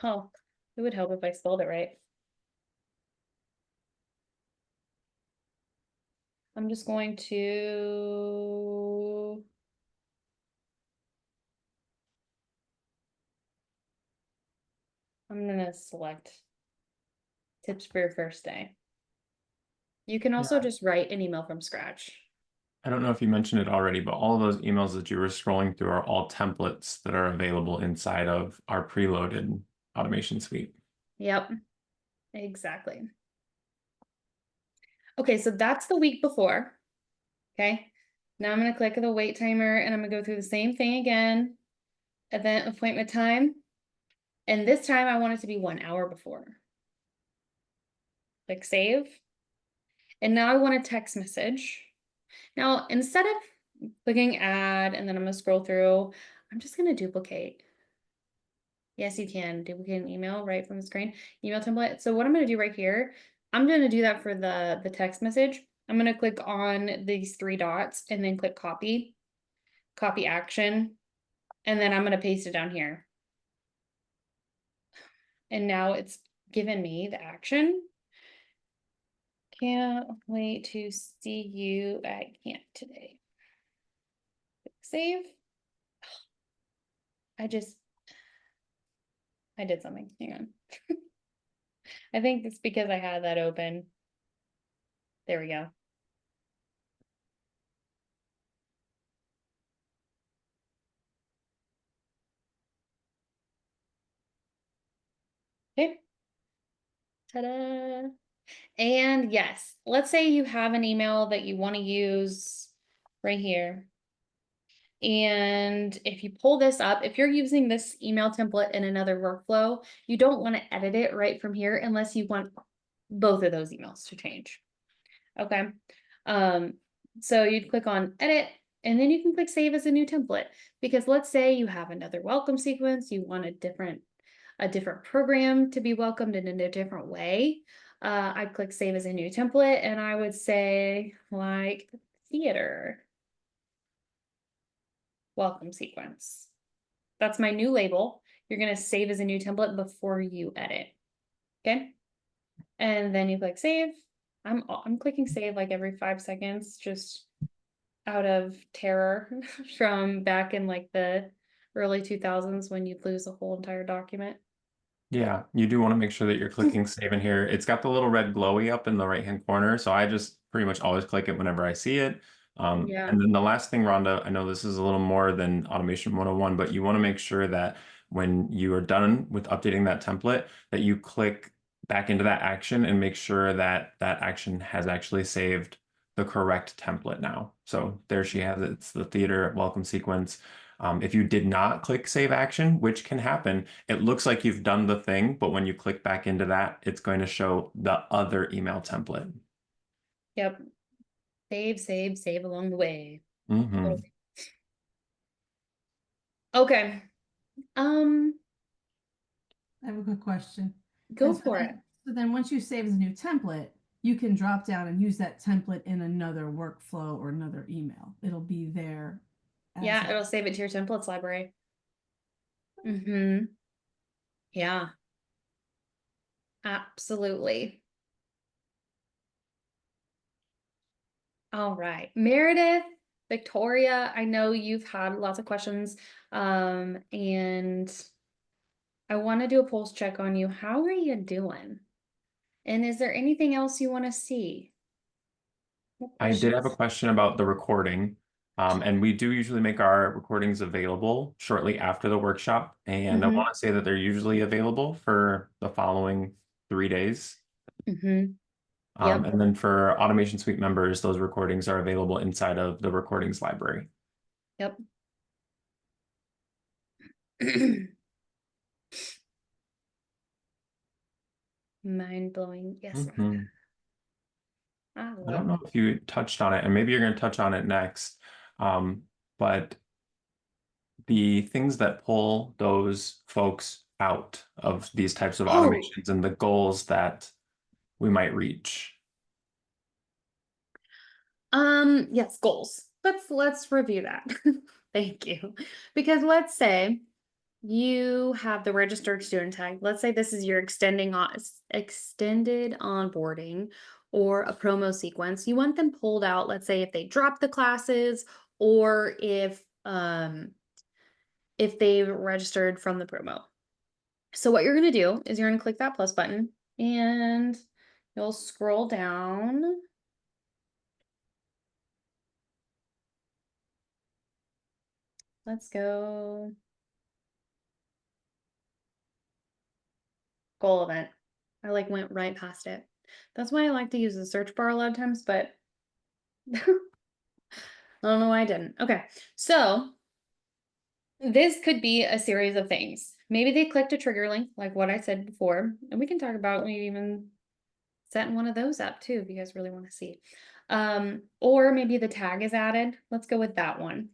Oh, it would help if I spelled it right. I'm just going to. I'm gonna select tips for your first day. You can also just write an email from scratch. I don't know if you mentioned it already, but all of those emails that you were scrolling through are all templates that are available inside of our preloaded automation suite. Yep, exactly. Okay, so that's the week before. Okay, now I'm gonna click the wait timer and I'm gonna go through the same thing again. Event appointment time. And this time I want it to be 1 hour before. Click save. And now I want a text message. Now, instead of clicking add, and then I'm gonna scroll through, I'm just gonna duplicate. Yes, you can duplicate an email right from the screen, email template. So what I'm gonna do right here, I'm gonna do that for the text message. I'm gonna click on these 3 dots and then click copy, copy action, and then I'm gonna paste it down here. And now it's given me the action. Can't wait to see you at camp today. Click save. I did something. Hang on. I think it's because I had that open. There we go. Okay. Ta-da. And yes, let's say you have an email that you want to use right here. And if you pull this up, if you're using this email template in another workflow, you don't want to edit it right from here unless you want both of those emails to change. Okay. So you'd click on edit and then you can click save as a new template, because let's say you have another welcome sequence, you want a different a different program to be welcomed in a different way, I'd click save as a new template, and I would say like theater welcome sequence. That's my new label. You're gonna save as a new template before you edit. Okay. And then you click save. I'm clicking save like every 5 seconds, just out of terror from back in like the early 2000s when you'd lose a whole entire document. Yeah, you do want to make sure that you're clicking save in here. It's got the little red glowy up in the right-hand corner, so I just pretty much always click it whenever I see it. Yeah. And then the last thing, Rhonda, I know this is a little more than Automation 101, but you want to make sure that when you are done with updating that template, that you click back into that action and make sure that that action has actually saved the correct template now. So there she has it. It's the theater welcome sequence. If you did not click save action, which can happen, it looks like you've done the thing, but when you click back into that, it's going to show the other email template. Yep. Save along the way. Mhm. Okay. I have a good question. Go And so for then- it. So then once you save as a new template, you can drop down and use that template in another workflow or another email. It'll be there. as Yeah, a- it'll save it to your templates library. Mm-hmm. Yeah. Absolutely. All right. Meredith, Victoria, I know you've had lots of questions. And I want to do a pulse check on you. How are you doing? And is there anything else you want to see? What I did have a questions? question about the recording. And we do usually make our recordings available shortly after the workshop. And I Mhm. want to say that they're usually available for the following 3 days. Mm-hmm. Yep. And then for Automation Suite members, those recordings are available inside of the recordings library. Yep. Mind blowing. Yes. Mhm. I I love don't know if you touched on it, and maybe you're going to touch on it next. But the things that pull those folks out of these types of Oh. automations and the goals that we might reach. Yes, goals. Let's review that. Thank you. Because let's say you have the registered student tag. Let's say this is your extended onboarding or a promo sequence. You want them pulled out, let's say if they drop the classes or if they've registered from the promo. So what you're going to do is you're going to click that plus button and you'll scroll down. Let's go. Goal event. I like went right past it. That's why I like to use the search bar a lot of times, but I don't know why I didn't. Okay, so this could be a series of things. Maybe they clicked a trigger link, like what I said before, and we can talk about maybe even setting one of those up too, if you guys really want to see. Or maybe the tag is added. Let's go with that one.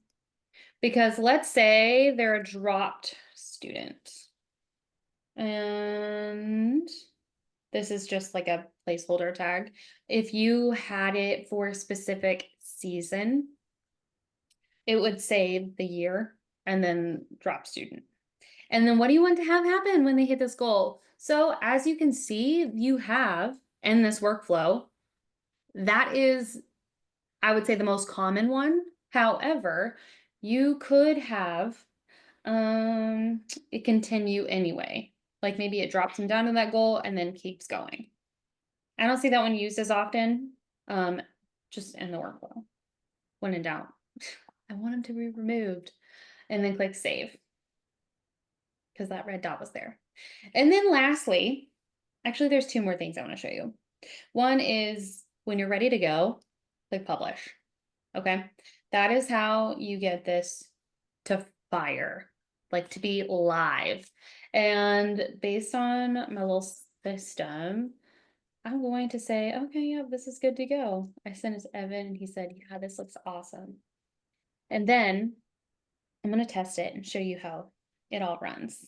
Because let's say they're a dropped student. And this is just like a placeholder tag. If you had it for a specific season, it would say the year and then drop student. And then what do you want to have happen when they hit this goal? So as you can see, you have in this workflow, that is, I would say, the most common one. However, you could have it continue anyway. Like maybe it drops them down to that goal and then keeps going. I don't see that one used as often. Just in the workflow. When in doubt, I want them to be removed. And then click save. Because that red dot was there. And then lastly, actually there's 2 more things I want to show you. One is when you're ready to go, click publish. Okay. That is how you get this to fire, like to be live. And based on my little system, I'm going to say, okay, yeah, this is good to go. I sent it to Evan and he said, yeah, this looks awesome. And then I'm going to test it and show you how it all runs.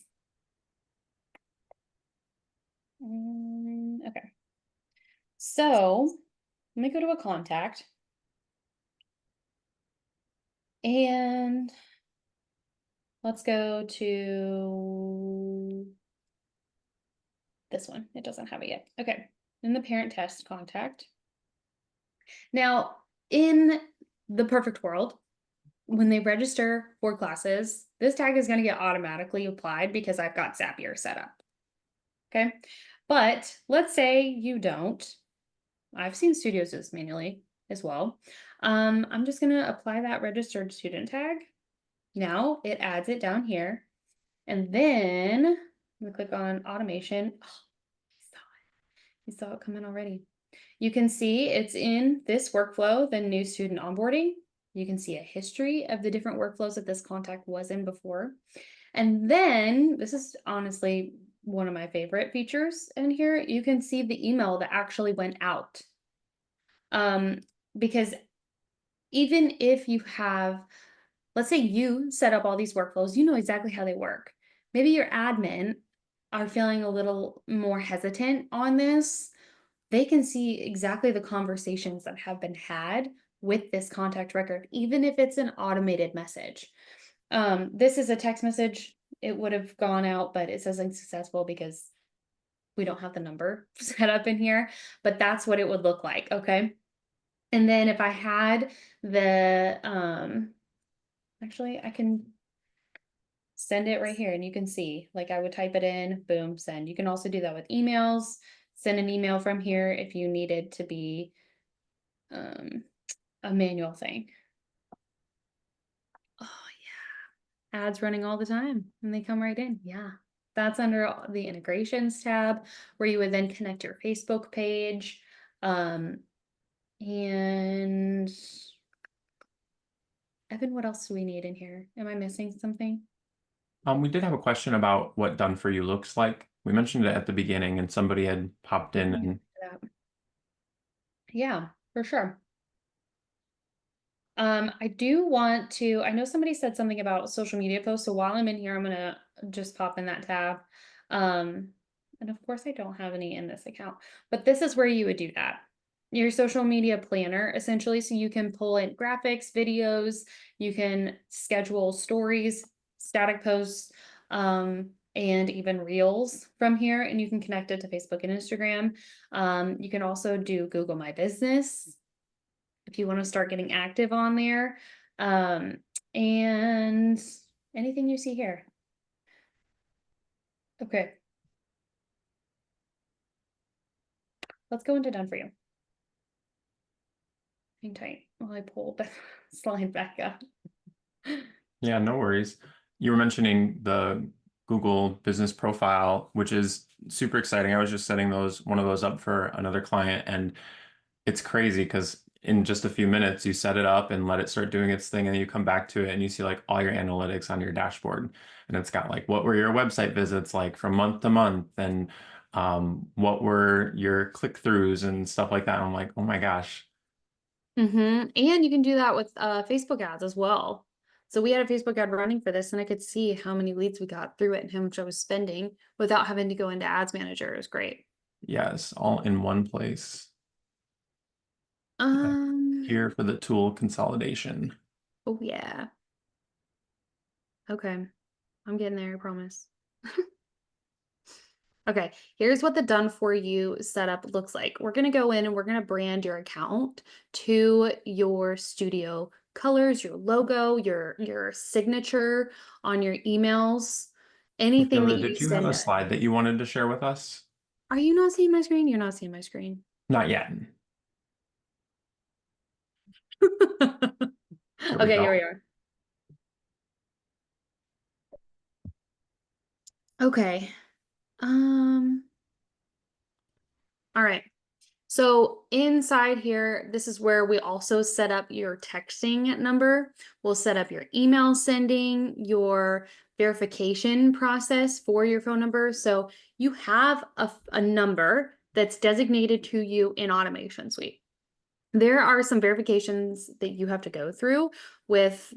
Okay. So let me go to a contact. And let's go to this one. It doesn't have it yet. Okay. In the parent test contact. Now, in the perfect world, when they register for classes, this tag is going to get automatically applied because I've got Zapier set up. Okay. But let's say you don't. I've seen studios do this manually as well. I'm just going to apply that registered student tag. Now it adds it down here. And then I'm going to click on automation. Oh, you saw it come in already. You can see it's in this workflow, the new student onboarding. You can see a history of the different workflows that this contact was in before. And then this is honestly one of my favorite features in here. You can see the email that actually went out. Because even if you have, let's say you set up all these workflows, you know exactly how they work. Maybe your admin are feeling a little more hesitant on this. They can see exactly the conversations that have been had with this contact record, even if it's an automated message. This is a text message. It would have gone out, but it says unsuccessful because we don't have the number set up in here, but that's what it would look like. Okay. And then if I had the, actually I can send it right here and you can see, like I would type it in, boom, send. You can also do that with emails, send an email from here if you needed to be a manual thing. Oh yeah, ads running all the time and they come right in. Yeah, that's under the integrations tab where you would then connect your Facebook page. And Evan, what else do we need in here? Am I missing something? We did have a question about what done for you looks like. We mentioned it at the beginning and somebody had popped in and Yeah, for sure. I do want to, I know somebody said something about social media posts, so while I'm in here, I'm gonna just pop in that tab. And of course I don't have any in this account, but this is where you would do that. Your social media planner, essentially, so you can pull in graphics, videos, you can schedule stories, static posts, and even reels from here, and you can connect it to Facebook and Instagram. You can also do Google My Business if you want to start getting active on there. And anything you see here. Okay. Let's go into done for you. Hang tight while I pull the slide back up. yeah, no worries. You were mentioning the Google business profile, which is super exciting. I was just setting one of those up for another client, and it's crazy because in just a few minutes you set it up and let it start doing its thing, and then you come back to it and you see like all your analytics on your dashboard, and it's got like what were your website visits like from month to month, and what were your click-throughs and stuff like that. And I'm like, oh my gosh. And you can do that with Facebook ads as well. So we had a Facebook ad running for this and I could see how many leads we got through it and how much I was spending without having to go into Ads Manager. It was great. Yes, all in one place. Um, Here for the tool consolidation. oh yeah. Okay. I'm getting there, I promise. Okay, here's what the done for you setup looks like. We're gonna go in and we're gonna brand your account to your studio colors, your logo, your signature on your emails, anything that Camilla, you did you have a send. slide that you wanted to share with us? Are you not seeing my screen? You're not seeing my screen. Not yet. There we Okay, go. here we are. Okay. All right. So inside here, this is where we also set up your texting number. We'll set up your email sending, your verification process for your phone number. So you have a number that's designated to you in Automation Suite. There are some verifications that you have to go through with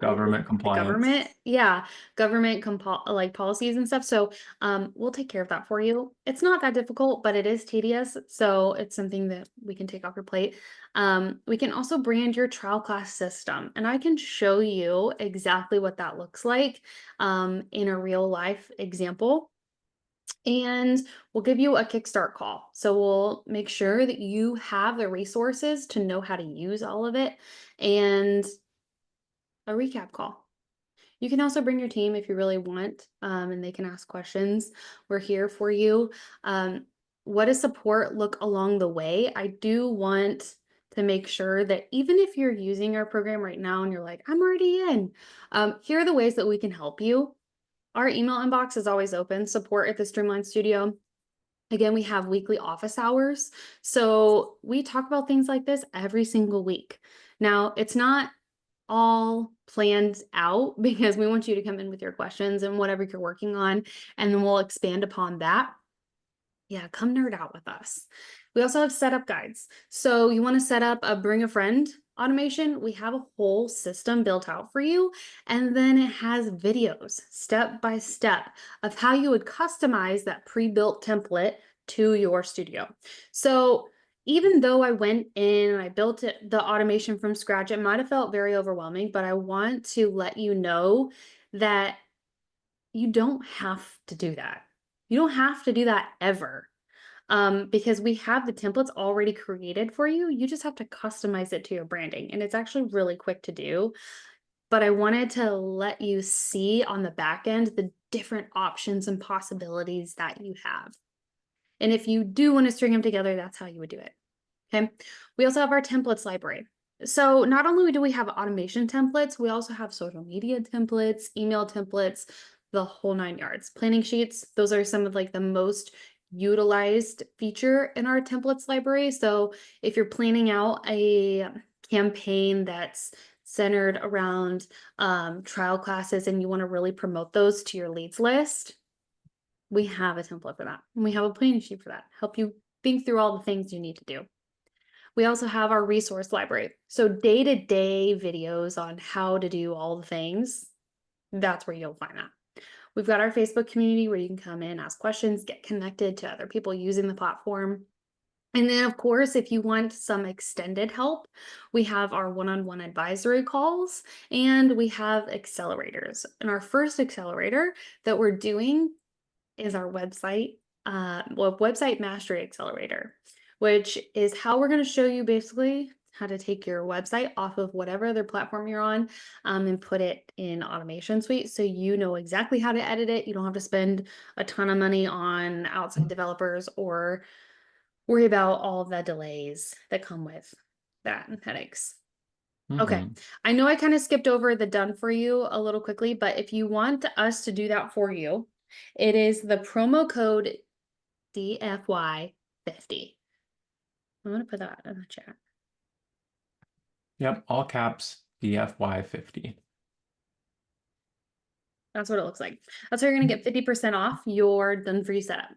Government the compliance. government, yeah, government like policies and stuff. So we'll take care of that for you. It's not that difficult, but it is tedious. So it's something that we can take off your plate. We can also brand your trial class system, and I can show you exactly what that looks like in a real life example. And we'll give you a kickstart call. So we'll make sure that you have the resources to know how to use all of it, and a recap call. You can also bring your team if you really want, and they can ask questions. We're here for you. What does support look along the way? I do want to make sure that even if you're using our program right now and you're like, I'm already in, here are the ways that we can help you. Our email inbox is always open, support at the Streamline Studio. Again, we have weekly office hours. So we talk about things like this every single week. Now, it's not all planned out because we want you to come in with your questions and whatever you're working on, and then we'll expand upon that. Yeah, come nerd out with us. We also have setup guides. So you want to set up a bring a friend automation, we have a whole system built out for you. And then it has videos step by step of how you would customize that pre-built template to your studio. So even though I went in and I built the automation from scratch, it might have felt very overwhelming, but I want to let you know that you don't have to do that. You don't have to do that ever. Because we have the templates already created for you. You just have to customize it to your branding. And it's actually really quick to do. But I wanted to let you see on the back end the different options and possibilities that you have. And if you do want to string them together, that's how you would do it. Okay. We also have our templates library. So not only do we have automation templates, we also have social media templates, email templates, the whole 9 yards. Planning sheets, those are some of like the most utilized feature in our templates library. So if you're planning out a campaign that's centered around trial classes and you want to really promote those to your leads list, we have a template for that. And we have a planning sheet for that. Help you think through all the things you need to do. We also have our resource library. So day-to-day videos on how to do all the things, that's where you'll find that. We've got our Facebook community where you can come in, ask questions, get connected to other people using the platform. And then, of course, if you want some extended help, we have our one-on-one advisory calls and we have accelerators. And our first accelerator that we're doing is our website, website mastery accelerator, which is how we're going to show you basically how to take your website off of whatever other platform you're on and put it in Automation Suite so you know exactly how to edit it. You don't have to spend a ton of money on outside developers or worry about all the delays that come with that and headaches. Okay, I know I kind of skipped over the done for you a little quickly, but if you want us to do that for you, it is the promo code DFY50. I'm going to put that in the chat. Yep, all caps DFY50. That's what it looks like. That's how you're going to get 50% off your done for you setup.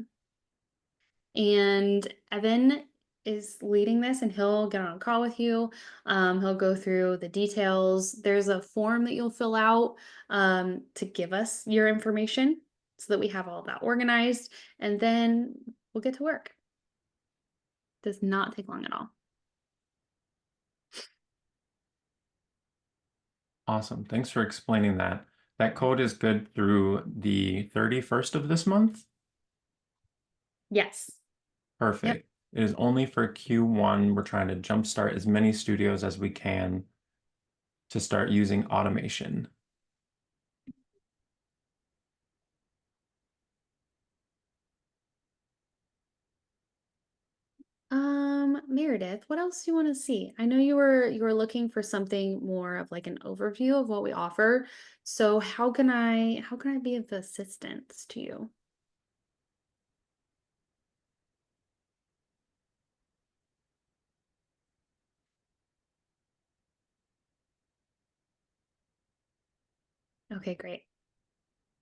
And Evan is leading this and he'll get on a call with you. He'll go through the details. There's a form that you'll fill out to give us your information so that we have all of that organized, and then we'll get to work. Does not take long at all. Awesome. Thanks for explaining that. That code is good through the 31st of this month? Yes. Perfect. It is only for Q1. We're trying to jumpstart as many studios as we can to start using automation. Meredith, what else do you want to see? I know you were looking for something more of like an overview of what we offer. So how can I be of assistance to you? Okay, great.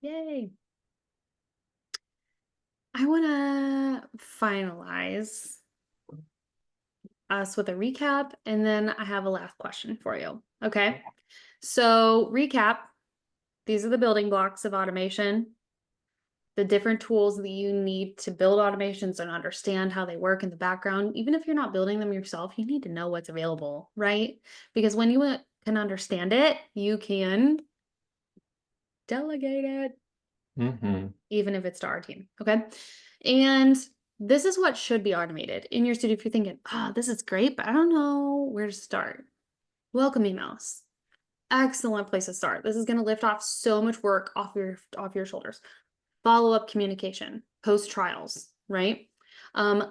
Yay. I want to finalize us with a recap, and then I have a last question for you. Okay. So recap, these are the building blocks of automation. The different tools that you need to build automations and understand how they work in the background. Even if you're not building them yourself, you need to know what's available, right? Because when you can understand it, you can delegate it, Mm-hmm. even if it's to our team. Okay. And this is what should be automated in your studio. If you're thinking, this is great, but I don't know where to start. Welcome emails. Excellent place to start. This is going to lift off so much work off your shoulders. Follow-up communication, post trials, right?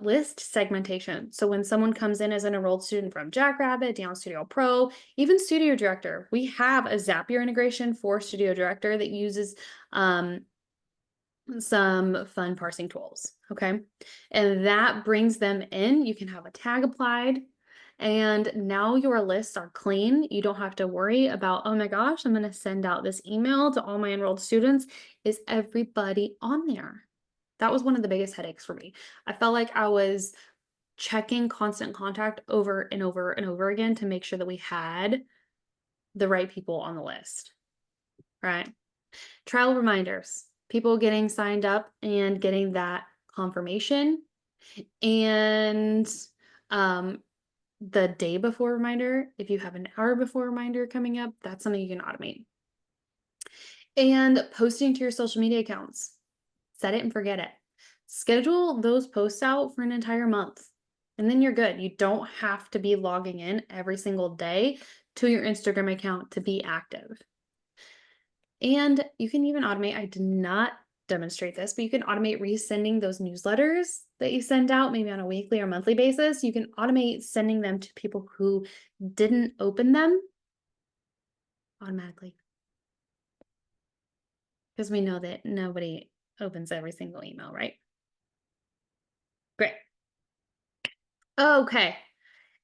List segmentation. So when someone comes in as an enrolled student from Jackrabbit, Down Studio Pro, even Studio Director, we have a Zapier integration for Studio Director that uses some fun parsing tools, okay? And that brings them in. You can have a tag applied, and now your lists are clean. You don't have to worry about, oh my gosh, I'm going to send out this email to all my enrolled students. Is everybody on there? That was one of the biggest headaches for me. I felt like I was checking constant contact over and over and over again to make sure that we had the right people on the list, right? Trial reminders, people getting signed up and getting that confirmation, and the day before reminder, if you have an hour before reminder coming up, that's something you can automate. And posting to your social media accounts, set it and forget it. Schedule those posts out for an entire month, and then you're good. You don't have to be logging in every single day to your Instagram account to be active. And you can even automate, I did not demonstrate this, but you can automate resending those newsletters that you send out maybe on a weekly or monthly basis. You can automate sending them to people who didn't open them automatically. Because we know that nobody opens every single email, right? Great. Okay.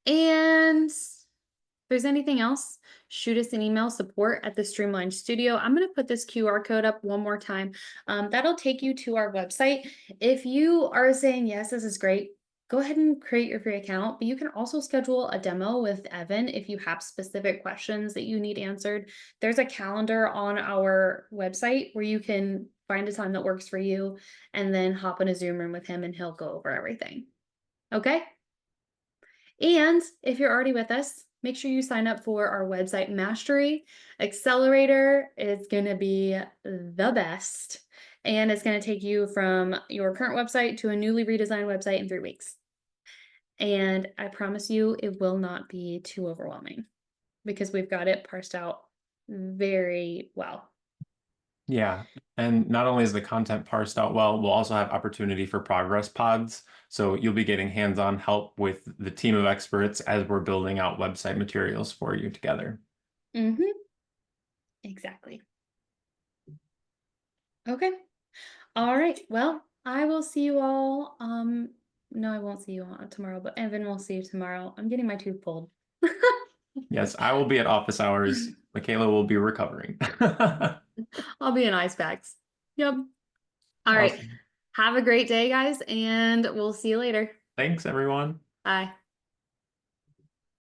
And if there's anything else, shoot us an email, support@thestreamlined studio. I'm going to put this QR code up one more time. That'll take you to our website. If you are saying, yes, this is great, go ahead and create your free account, but you can also schedule a demo with Evan if you have specific questions that you need answered. There's a calendar on our website where you can find a time that works for you and then hop in a Zoom room with him and he'll go over everything. Okay? And if you're already with us, make sure you sign up for our website mastery accelerator. It's going to be the best, and it's going to take you from your current website to a newly redesigned website in 3 weeks. And I promise you it will not be too overwhelming because we've got it parsed out very well. Yeah, and not only is the content parsed out well, we'll also have opportunity for progress pods. So you'll be getting hands-on help with the team of experts as we're building out website materials for you together. Mm-hmm. Exactly. Okay. All right. Well, I will see you all. No, I won't see you all tomorrow, but Evan will see you tomorrow. I'm getting my tooth pulled. Yes, I will be at office hours. Michaela will be recovering. I'll be in ice bags. Yep. All right. Awesome. Have a great day, guys, and we'll see you later. Thanks, everyone. Bye.